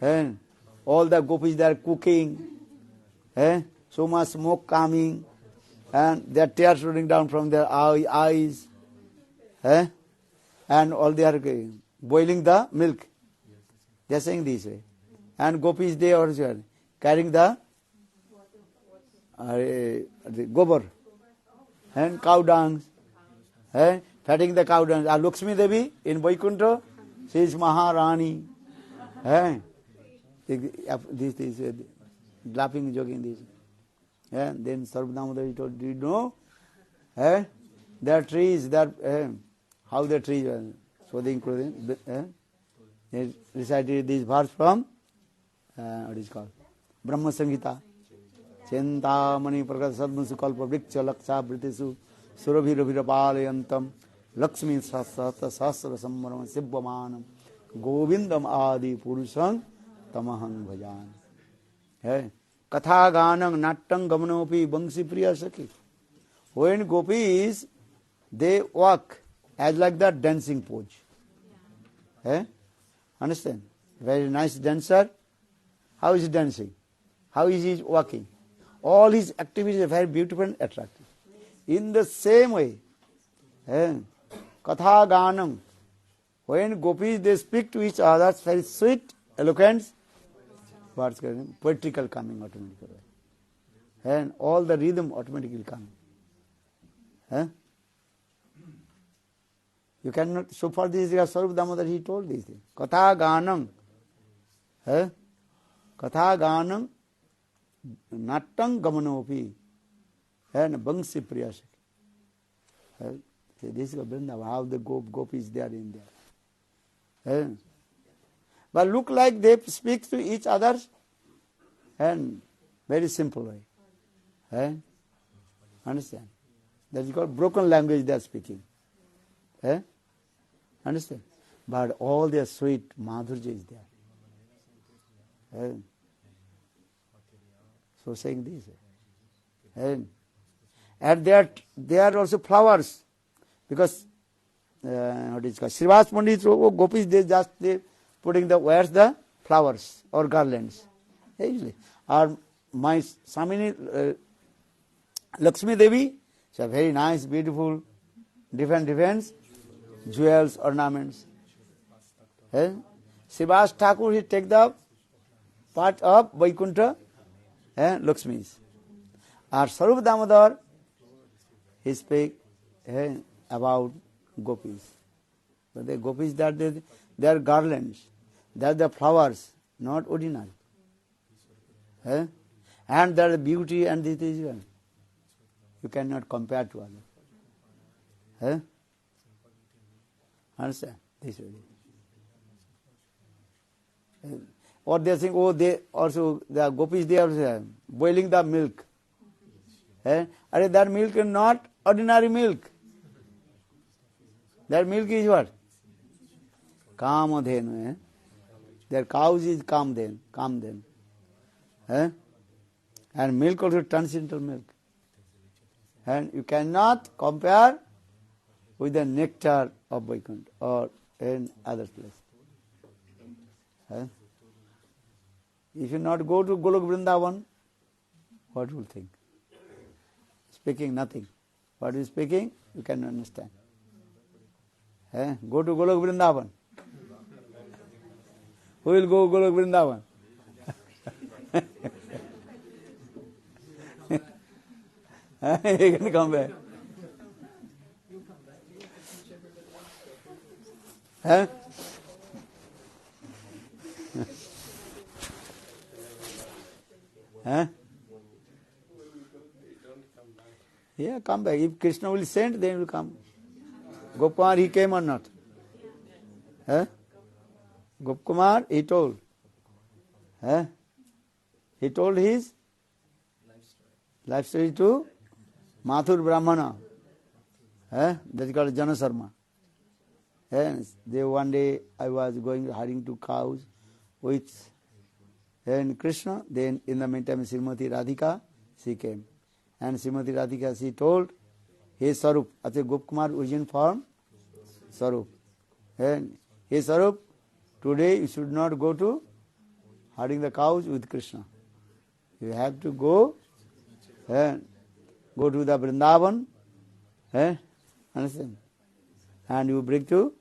And all the gopis, they are cooking. So much smoke coming. And their tears running down from their eyes. And all they are boiling the milk. They are saying this way. And gopis, they are carrying the gobar and cow dung. Fatting the cow dung. Lakshmi Devi in Vaikuntha, she is Maharani. This is laughing, joking this. Then Sarvadamodar, he told, do you know? There are trees, how the trees are. So they included, they recited this verse from, what is called? Brahma Samhita. Chintamani Prakat Sadmusu Kalpa Vriksha Laksha Britisu Surabhirabhirapalayantam Lakshmi Sasata Sasra Sammaram Sibbamanam Govindam Adi Purusang Tamahang Bhajan. Katha Ganang Nattang Gamanopi Bangsi Priya Saki. When gopis, they walk as like the dancing pose. Understand? Very nice dancer. How is he dancing? How is he walking? All his activities are very beautiful and attractive. In the same way, Katha Ganam, when gopis, they speak to each other, very sweet, eloquent, words poetical coming automatically. And all the rhythm automatically coming. You cannot, so for this, Sarup Damodar, he told these things. Katha Ganam, Katha Ganam, Nattang Gamanopi, and Bangsi Priyasaki. This is Vrindavan, how the gopis there in there. But look like they speak to each other, and very simple way. Understand? That is called broken language they are speaking. Understand? But all their sweet madhurya is there. So saying this. And they are also flowers. Because what is called? Srivas Pandit, gopis, they putting where's the flowers or garlands. Usually. Or my Samini, Lakshmi Devi, she is very nice, beautiful, different jewels, ornaments. Srivas Thakur, he take the part of Vaikuntha and Lakshmi's. Or Sarup Damodar, he speak about gopis. But the gopis, they are garlands, they are the flowers, not ordinary. And they are the beauty and this is you cannot compare to Huh? Understand? This way. Or they think, oh, the gopis, they are boiling the milk. That milk is not ordinary milk. That milk is what? Kamadhenu. Their cows is Kamdhen. And milk also turns into milk. And you cannot compare with the nectar of Vaikuntha or in other place. If you not go to Golok Vrindavan, what will think? Speaking nothing. What is speaking, you can understand. Go to Golok Vrindavan. Who will go Golok Vrindavan? You can come back. Huh? Huh? Yeah, come back. If Krishna will send, then he will come. Gopkumar, he came or not? Huh? Gopkumar, he told. Huh? He told his life story to Mathur Brahmana. That is called Janasarma. One day I was going herding to cows with Krishna. Then in the meantime Srimati Radhika, she came. And Srimati Radhika, she told, hey Sarup, Ate Gopkumar origin form Sarup. Hey Sarup, today you should not go to herding the cows with Krishna. You have to go to the Vrindavan. Understand? And you bring to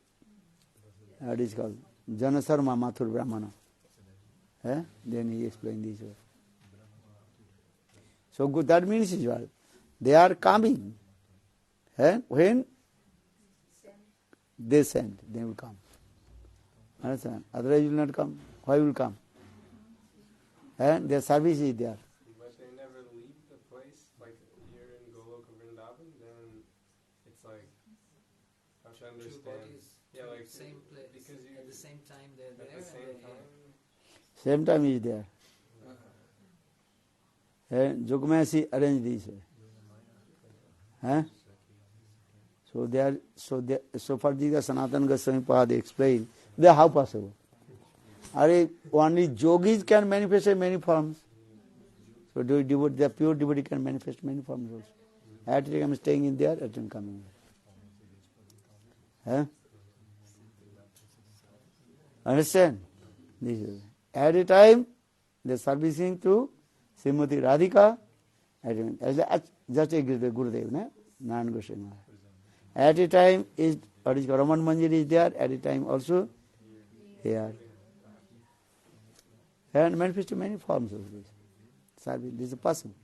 what is called Janasarma Mathur Brahmana. Then he explained this way. So good, that means is what? They are coming. When they send, they will come. Understand? Otherwise you will not come. Why will come? Their service is there. But they never leave the place, like here in Golok Vrindavan, then it's like, how should I Two understand? bodies, Yeah, like same place, because you at the same time they're at there. the same time. Same time is there. Jogmayasi arranged this way. So for this Sanatana Goswami Pada explained, how possible? Only yogis can manifest in many forms. So the pure devotee can manifest many forms also. At the time I'm staying in there, at the time coming here. Understand? This is at a time they are servicing to Srimati Radhika. Just a Gurudev, Narayan Goswami Maharaj. At a time is what is Raman Manjari is there, at a time also here. And manifest in many forms of this. Service, this is possible.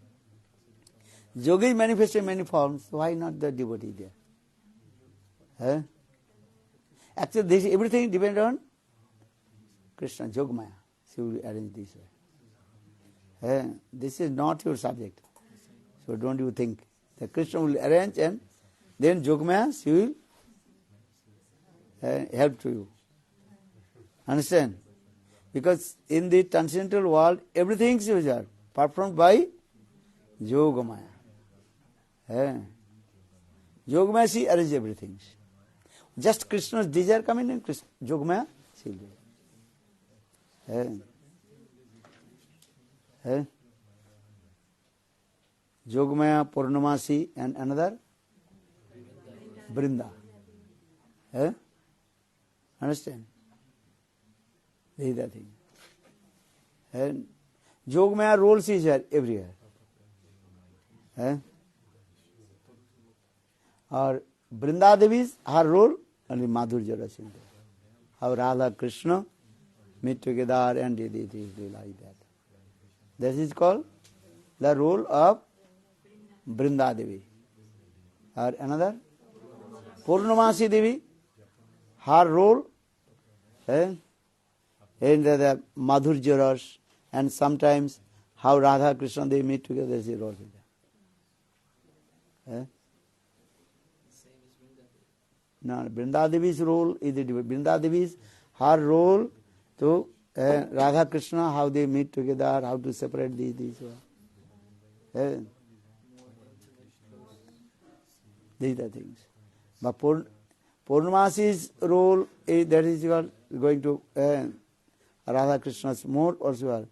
Yogi is manifest in many forms, why not the devotee there? Actually, this everything depends on Krishna, Jogmaya. She will arrange this way. This is not your subject. So don't you think. The Krishna will arrange and then Jogmaya, she will help to you. Understand? Because in the transcendental world, everything is performed by Yogamaya. Yogamaya, she arranges everything. Just Krishna's desire come in and Yogamaya, she will do it. Yogamaya, Purnamasi and another? Brinda. Understand? This is the thing. And Yogamaya roles is here everywhere. Or Brinda Devi's her role only Madhurya Rasinda. How Radha Krishna meet together and they like that. This is called the role of Brinda Devi. Or another? Purnamasi Devi, her role in the Madhurya Ras, and sometimes how Radha Krishna they meet together, there is a role. Same as Vrindavan. No, Vrindadevi's role is different. Vrindadevi's her role to Radha Krishna, how they meet together, how to separate these. These are things. But Purnamasi's role is that is going to Radha Krishna's more also.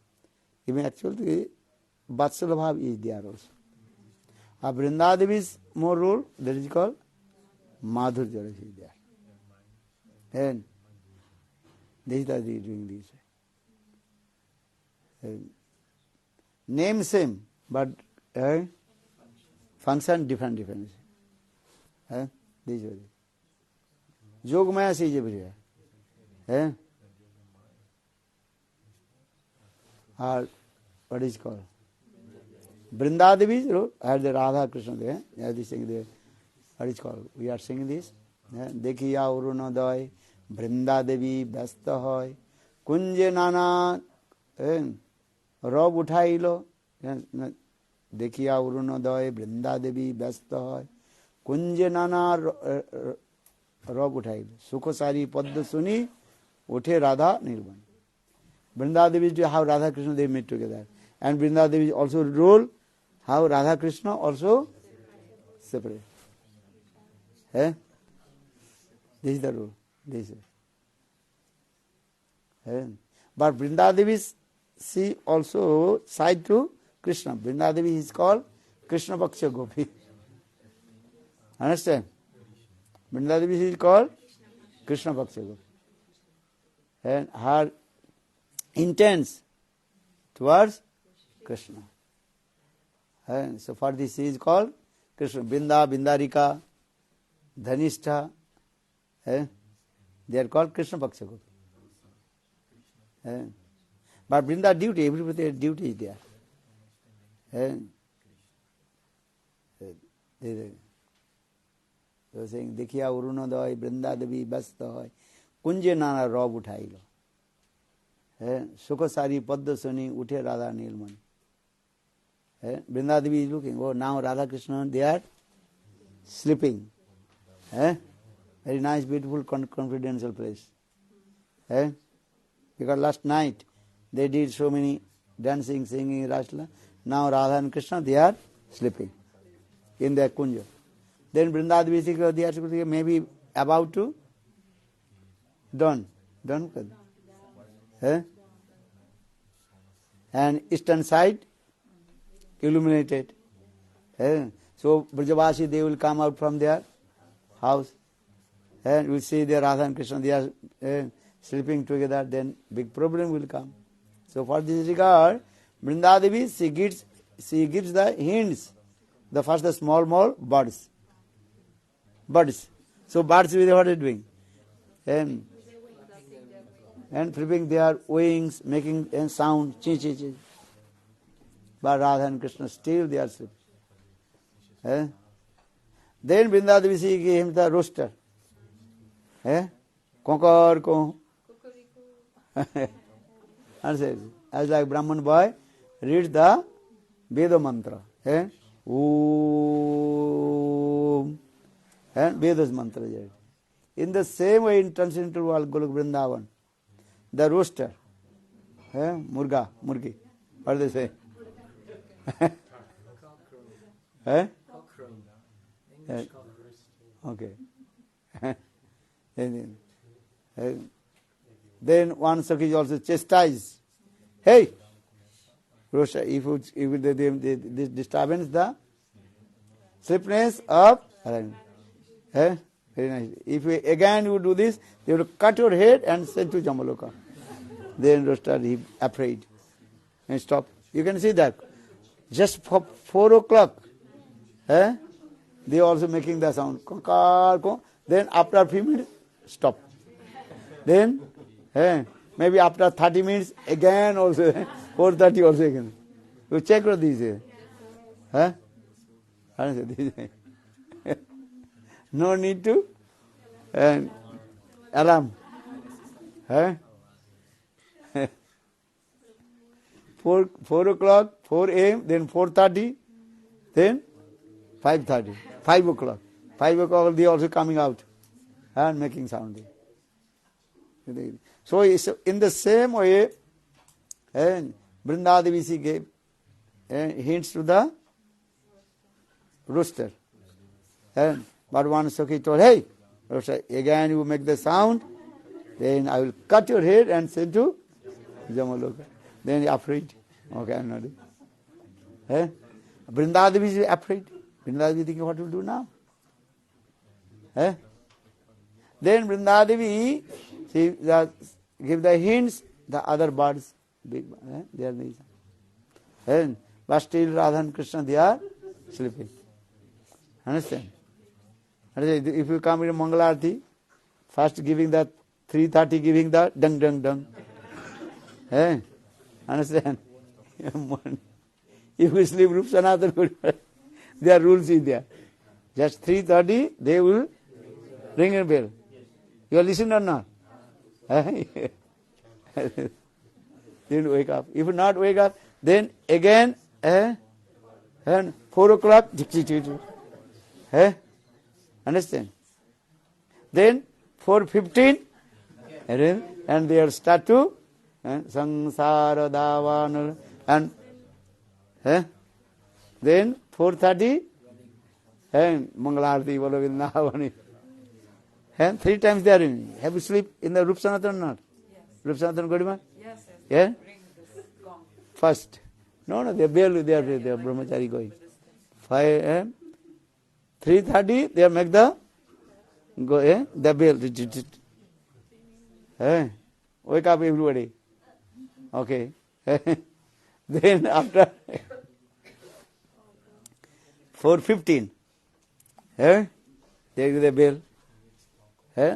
Even actually Vatsala Bhav is there also. Vrindadevi's more role, that is called Madhurya is there. And this is doing this. Name same, but function different. This is it. Yogamaya says everywhere. What is called? Vrindadevi's role, I had the Radha Krishna there, this thing there. What is called? We are singing this. Dekhiya urunodaya, Vrindadevi ব্যস্ত হয়, কুঞ্জে নানা রব উঠাইল, দেখিয়া অরুণোদয় বৃন্দাদেবী ব্যস্ত হয়, কুঞ্জে নানা রব উঠাইল, সুখসারী পদ্ম শুনি উঠে রাধা নির্বাণ. Vrindadevi is how Radha Krishna they meet together. And Vrindadevi also rule how Radha Krishna also separate. This is the rule. This is. But Vrindadevi she also side to Krishna. Vrindadevi is called Krishna Paksha Gopi. Understand? Vrindadevi is called Krishna Paksha Gopi. And her intents towards Krishna. And so for this she is called Krishna. Binda, Bindarika, Dhanistha. They are called Krishna Paksha Gopi. But Vrinda duty, everybody's duty is there. So saying, Dekhiya urunodaya Vrindadevi ব্যস্ত হয়, কুঞ্জে নানা রব উঠাইল, সুখসারী পদ্ম শুনি উঠে রাধা নীলমণি. Vrindadevi is looking, oh now Radha Krishna, they are sleeping. Very nice, beautiful, confidential place. Because last night they did so many dancing, singing, Rasla. Now Radha and Krishna, they are sleeping in their kunja. Then Vrindadevi, they are maybe about to dawn. And eastern side illuminated. So Brajavasi, they will come out from their house. And we see the Radha and Krishna, they are sleeping together, then big problem will come. So for this regard, Vrindadevi, she gives the hints. The first, the small birds. So birds, what are they doing? And flipping their wings, making a sound, chi. But Radha and Krishna still they are sleeping. Then Vrindadevi, she gave him the rooster. Konkar. As like Brahman boy, read the Veda mantra. Om. Veda's mantra. In the same way, it turns into Golok Vrindavan. The rooster. Murgi. What do they say? Okay. Then one Sakhi is also chastised. Hey, Rosha, if this disturbance the sleepiness of very nice. If again you do this, they will cut your head and send to Jamaloka. Then Rosha is afraid and stop. You can see that. Just for 4 o'clock, they also making the sound. Then after a few minutes, stop. Then maybe after 30 minutes, again also, 4:30 also again. You check what this is. No need to alarm. 4 o'clock, 4 a.m., then 4:30, then 5:30. 5 o'clock. 5 o'clock they also coming out. and making sound. So in the same way, and Vrindadevi she gave hints to the rooster. And but one Sakhi told, hey, rooster, again you make the sound, then I will cut your head and send to Jamaloka. Then he afraid. Okay, I'm not. Vrindadevi is afraid. Vrindadevi thinking, what will do now? Then Vrindadevi, she give the hints, the other birds, big, they are these. But still Radha and Krishna, they are sleeping. Understand? If you come in Mangalarti, first giving the 3:30, giving the dung dung dung. Understand? If you sleep Rup Sanatana, their rules is there. Just 3:30, they will ring a bell. You are listening or not? Then wake up. If you not wake up, then again, and 4 o'clock, understand? Then 4:15, and they will start to Sangsara Davanal, and then 4:30, and Mangalarti Valavindavani. And 3 times they are in. Have you sleep in the Rup Sanatana or not? Yes. Rup Sanatana Godiman? Yes, yes. Yeah? Ring this gong. First. No, they are barely, they are brahmachari going. 3:30, they make the the bell. Wake up everybody. Okay. Then after 4:15, they do the bell.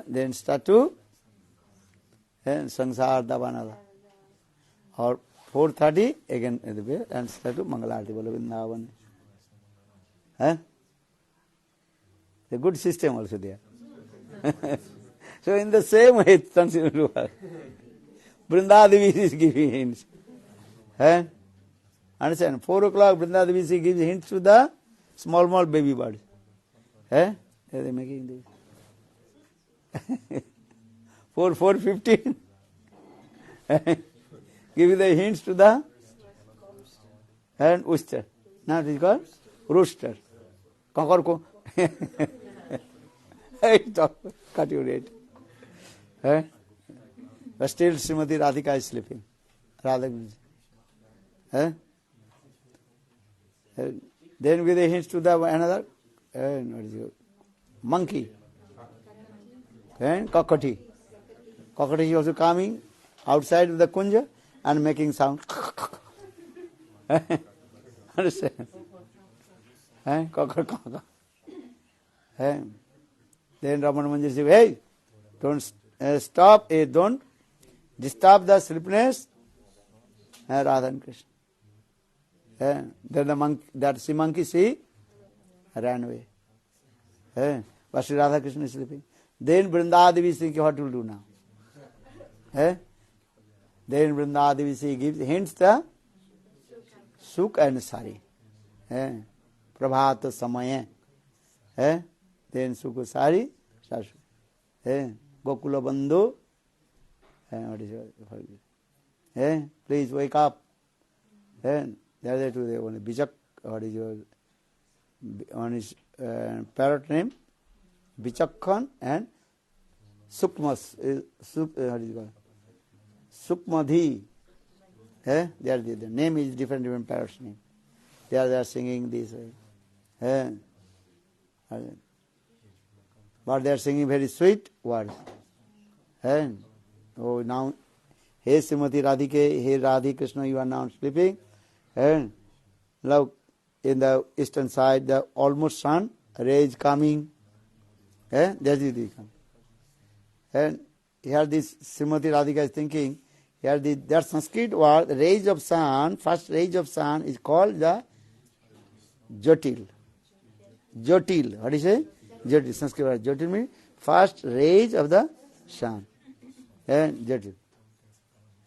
Then start to Sangsar Davanala. Or 4:30, again the bell, and start to Mangalarti Valavindavani. A good system also there. So in the same way, Vrindadevi is giving hints. Understand? 4 o'clock, Vrindadevi gives hints to the small baby birds. They are making this. 4:15. Giving the hints to the and rooster. Now it is called rooster. Kakarko. Cut your head. But still Srimati Radhika is sleeping. Radha. Then with the hints to the another monkey. And Kakati. Kakati is also coming outside of the kunja and making sound. Understand? Kakaka. Then Ramana Manjari says, hey, don't stop, don't disturb the sleepiness. Radha and Krishna. Then the monkey, that sea monkey, she ran away. But Sri Radha Krishna is sleeping. Then Vrindadevi is thinking, what will do now? Then Vrindadevi she gives hints the Suk and Sari. Prabhata Samaya. Then Suk Sari, Sasu. Gokula Bandhu. What is it? Please wake up. The other two, they want Bijak. What is your one is parrot name? Bichakhan and Sukmas. What is it called? Sukmadhi. The name is different parrots' name. They are singing this way. But they are singing very sweet words. Oh, now, hey Srimati Radhike, hey Radhi Krishna, you are now sleeping. Look, in the eastern side, the almost sun, ray is coming. There is the come. And here this Srimati Radhika is thinking, here that Sanskrit word, rays of sun, first rays of sun is called the Jotil. Jotil. What is it? Jotil. Sanskrit word. Jotil means first rays of the sun. Jotil.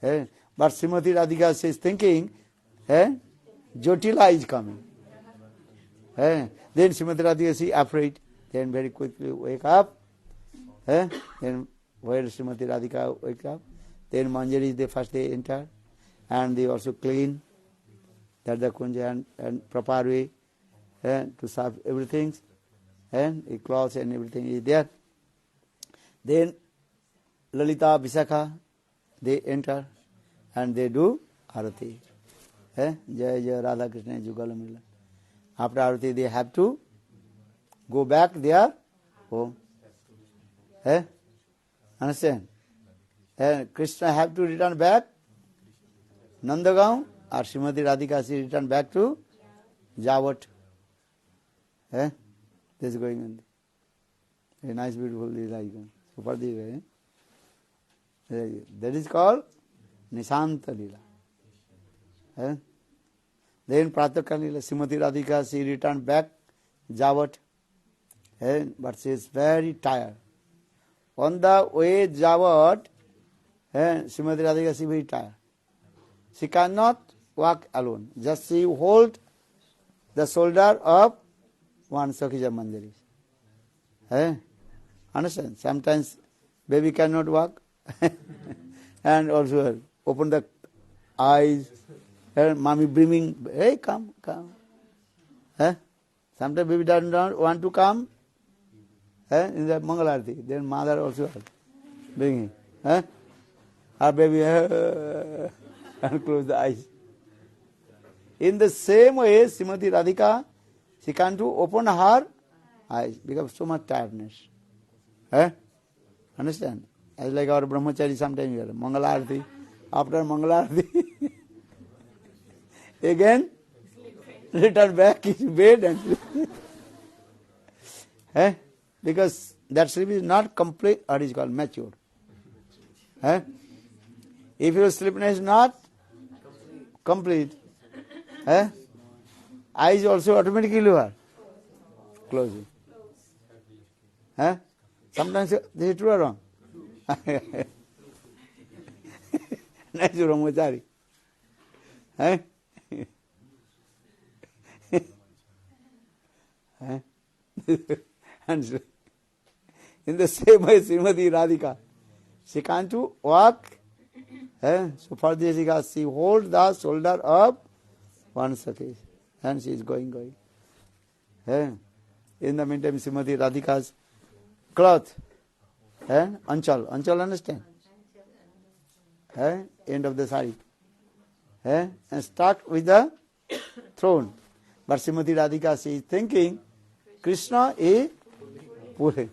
But Srimati Radhika is thinking, Jotila is coming. Then Srimati Radhika is afraid. Then very quickly wake up. Then where Srimati Radhika wake up, then Manjari they first they enter, and they also clean that the kunja and proper way to serve everything, and the clothes and everything is there. Then Lalita, Visakha, they enter and they do Arati. Jaya Jaya Radha Krishna Jugala Mila. After Arati they have to go back their home. Understand? Krishna have to return back Nandagaon, or Srimati Radhika she return back to Jawat. This is going on. A nice beautiful lila icon. Super diva. That is called Nishanta lila. Then Prataka lila, Srimati Radhika she returned back Jawat. But she is very tired. On the way Jawat, Srimati Radhika is very tired. She cannot walk alone. Just she hold the shoulder of one Sakhija Manjari. Understand? Sometimes baby cannot walk and also open the eyes. Mommy bringing, hey, come. Sometimes baby does not want to come. In the Mangalarti, then mother also bringing. Our baby and close the eyes. In the same way, Srimati Radhika, she can't open her eyes because so much tiredness. Understand? As like our brahmachari, sometimes you are Mangalarti. After Mangalarti, again return back to bed and sleep. Because that sleep is not complete, or is called mature. If your sleepiness is not complete, eyes also automatically are closing. Sometimes this is true or wrong? Nice brahmachari. And so, in the same way, Srimati Radhika, she can't walk. So for this, she holds the shoulder of one Sakhi, and she is going. In the meantime, Srimati Radhika's cloth, Anchal, understand? End of the sari, and stuck with the throne. But Srimati Radhika, she is thinking, Krishna is pulling.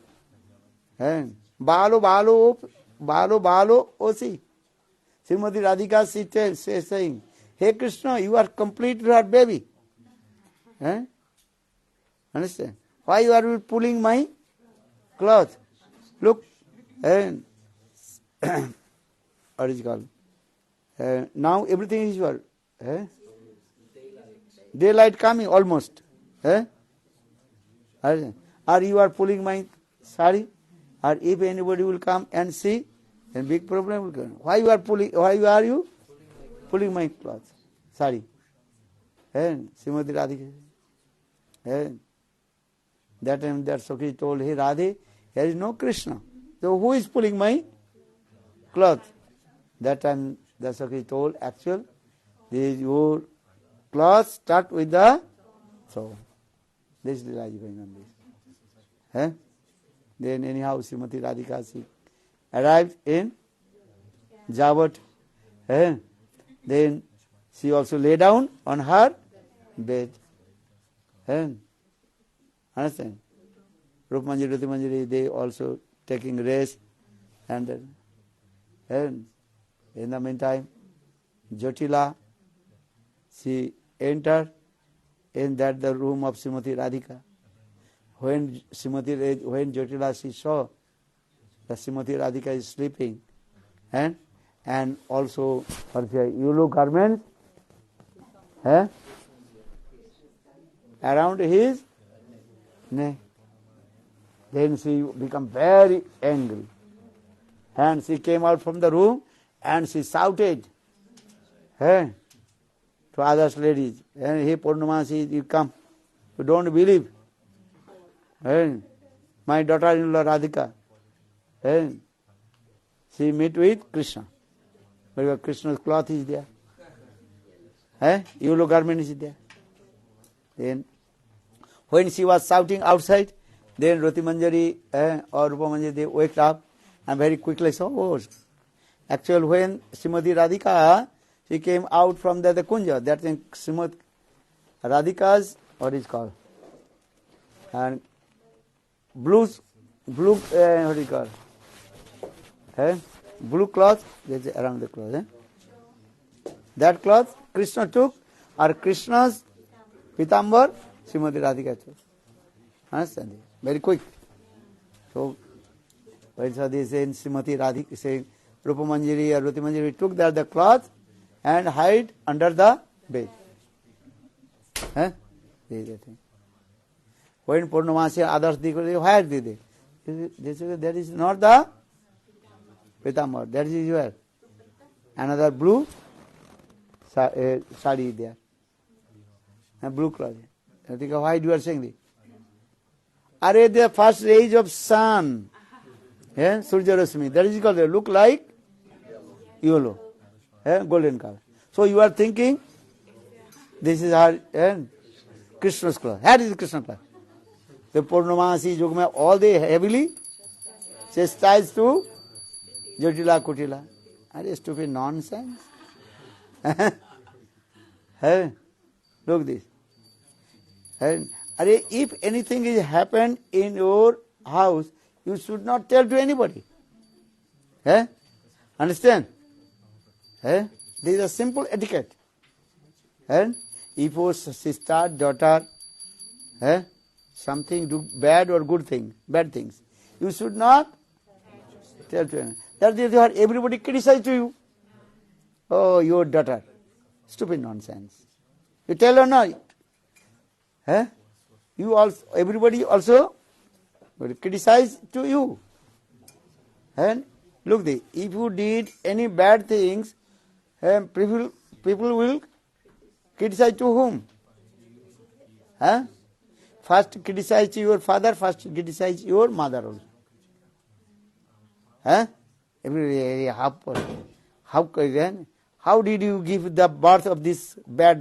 Balo, osi. Srimati Radhika, she is saying, hey Krishna, you are complete your baby. Understand? Why you are pulling my cloth? Look, what is it called? Now everything is your daylight coming almost. Or you are pulling my sari, or if anybody will come and see, then big problem will come. Why you are pulling my cloth, sari? Srimati Radhika. That time that Sakhi told, hey Radhe, there is no Krishna. So who is pulling my cloth? That time the Sakhi told, actual, this is your cloth start with the throw. This is the life going on this. Then anyhow Srimati Radhika, she arrived in Jawat. Then she also lay down on her bed. Understand? Rup Manjari, Rati Manjari, they also taking rest. And in the meantime, Jotila, she entered in that the room of Srimati Radhika. When Jotila she saw that Srimati Radhika is sleeping, and also her yellow garment around his neck, then she became very angry, and she came out from the room and she shouted to other ladies, hey Purnamasi, you come, you don't believe. My daughter-in-law Radhika, And she meet with Krishna. Because Krishna's cloth is there. Yellow garment is there. Then when she was shouting outside, then Rati Manjari or Rupa Manjari, they waked up and very quickly saw, oh, actually when Srimati Radhika, she came out from the Kunja, that thing Srimati Radhika's, what is called? And blue, what do you call? Blue cloth, that's around the cloth. That cloth Krishna took, or Krishna's Pitambar, Srimati Radhika took. Understand? Very quick. So, when they say Srimati Radhika, say Rupa Manjari or Rati Manjari took the cloth and hide under the bed. This is the thing. When Purnamasi others did, where did they? They say that is not the Pitambar, that is your another blue sari there. And blue cloth. I think why you are saying this? Are the first rays of sun, Surya Rasmi, that is called, they look like yellow, golden color. So you are thinking, this is our Krishna's cloth. Here is Krishna's cloth. The Purnamasi Yugma, all they heavily chastised to Jatila Kutila. Are you stupid nonsense? Look this. If anything is happened in your house, you should not tell to anybody. Understand? This is a simple etiquette. And if your sister, daughter, something do bad or good thing, bad things, you should not tell to anyone. That is why everybody criticize to you. Oh, your daughter. Stupid nonsense. You tell or not? You also, everybody also will criticize to you. And look, if you did any bad things, people will criticize to whom? First criticize your father, first criticize your mother also. Everybody, how did you give the birth of this bad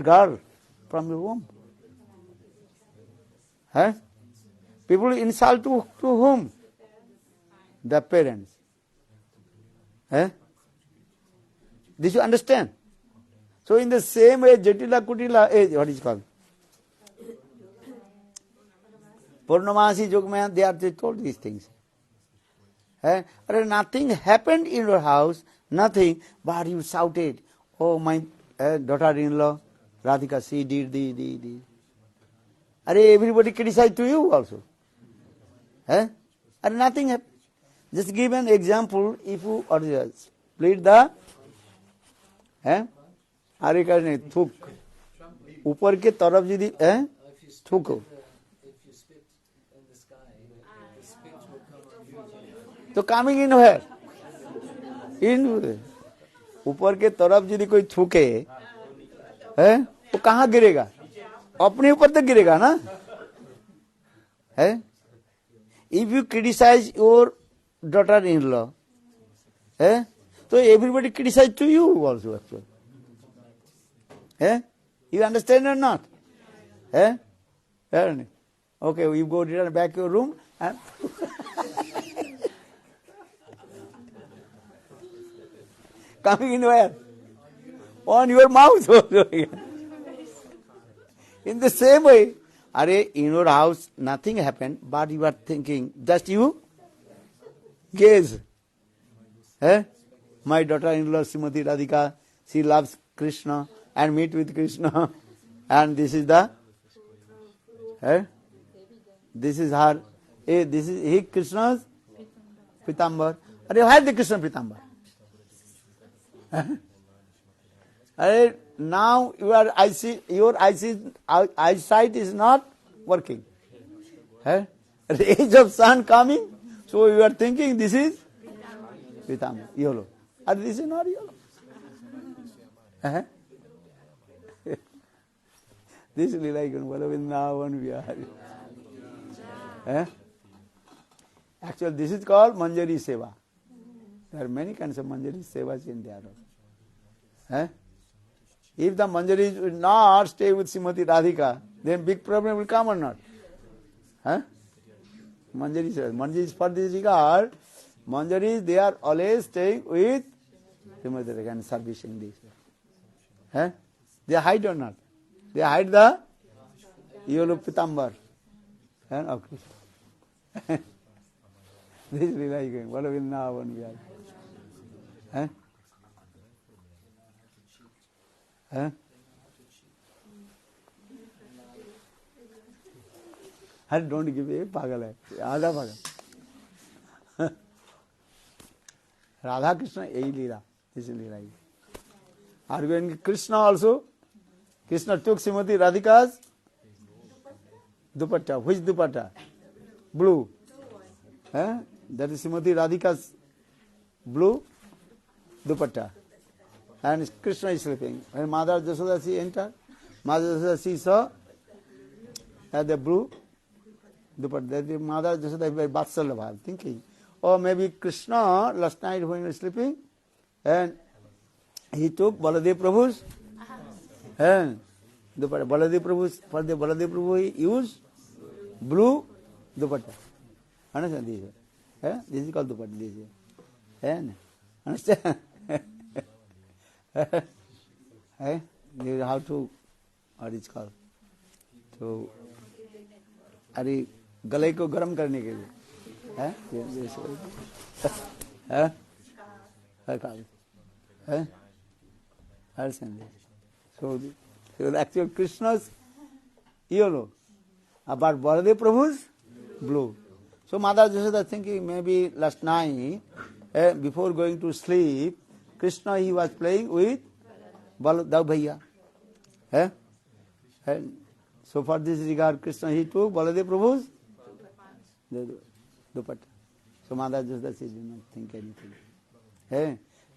girl from your womb? People insult to whom? The parents. Did you understand? So in the same way, Jatila Kutila, what is called? Purnamasi Yugma, they told these things. Nothing happened in your house, nothing, but you shouted, oh my daughter-in-law, Radhika, she did the. Everybody criticized to you also. Nothing happened. Just give an example, if you split the अरे करने थूक ऊपर के तरफ यदि थूको तो coming in है इन ऊपर के तरफ यदि कोई थूके तो कहाँ गिरेगा अपने ऊपर तक गिरेगा ना if you criticize your daughter in law so everybody criticize to you also actually. You understand or not? Okay, you go return back to your room and coming in where? On your mouth. In the same way, in your house nothing happened, but you are thinking, just you gaze. My daughter-in-law Srimati Radhika, she loves Krishna and meet with Krishna, and this is the, this is her, this is he Krishna's Pitambar. Where is the Krishna Pitambar? Now your eyesight is not working. The age of sun coming, so you are thinking this is Pitambar, yellow. And this is not yellow. This is like Balavindavan Vihari. Actually, this is called Manjari Seva. There are many kinds of Manjari Sevas in there. Eh? If the Manjaris will not stay with Srimati Radhika, then big problem will come or not? Huh? Manjaris for this regard, Manjaris, they are always staying with Srimati Radhika and servicing this. Huh? They hide or not? They hide the yellow pitambar. Okay. This is Leela again. What will now one we are? Huh? Huh? Don't give a pagal hai. Aadha pagal. Radha Krishna, ei Leela. This is Leela. Are you in Krishna also? Krishna took Srimati Radhika's dupatta. Which dupatta? Blue. That is Srimati Radhika's blue dupatta. And Krishna is sleeping. When Mother Jasoda she entered, Mother Jasoda she saw the blue dupatta. That is Mother Jasoda is very Vatsalya bhav, thinking, oh maybe Krishna last night when he was sleeping, and he took Baladev Prabhu's dupatta. Baladev Prabhu's, for the Baladev Prabhu he used blue dupatta. Understand this? This is called dupatta. This. Understand? This is how to, what is called? So, अरे गले को गर्म करने के लिए So actually Krishna's yellow, but Baladev Prabhu's blue. So Mother Jasoda thinking maybe last night, before going to sleep, Krishna he was playing with Baladev Bhaiya. And so for this regard, Krishna he took Baladev Prabhu's dupatta. So Mother Jasoda she did not think anything.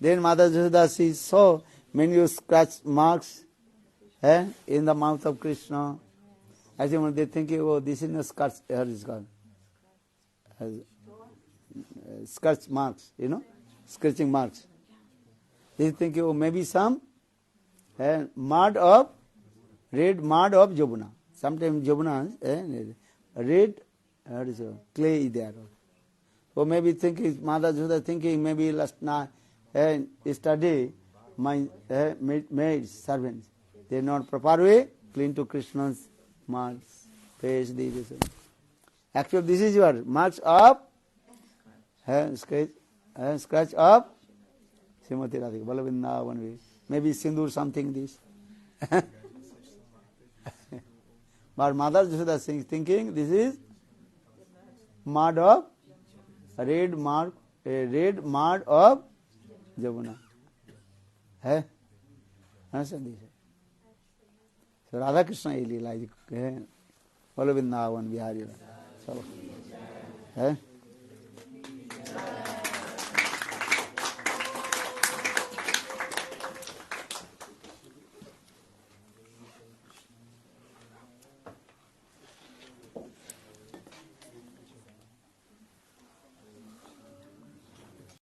Then Mother Jasoda she saw many scratch marks in the mouth of Krishna. As when they think, oh, this is a scratch, is called scratch marks, scratching marks. They think, oh, maybe some mud of, red mud of Jabuna. Sometimes Jabuna, red clay is there. So maybe thinking, Mother Jasoda thinking, maybe last night, yesterday, my maids, servants, they not proper way clean to Krishna's marks, face, this. Actually, this is your marks of scratch of Srimati Radhika, Balavinda one way. Maybe Sindur something this. But Mother Jasoda thinking this is mud of red mud of Jamuna. Understand this? So Radha Krishna is like Balavinda one Bihari. So,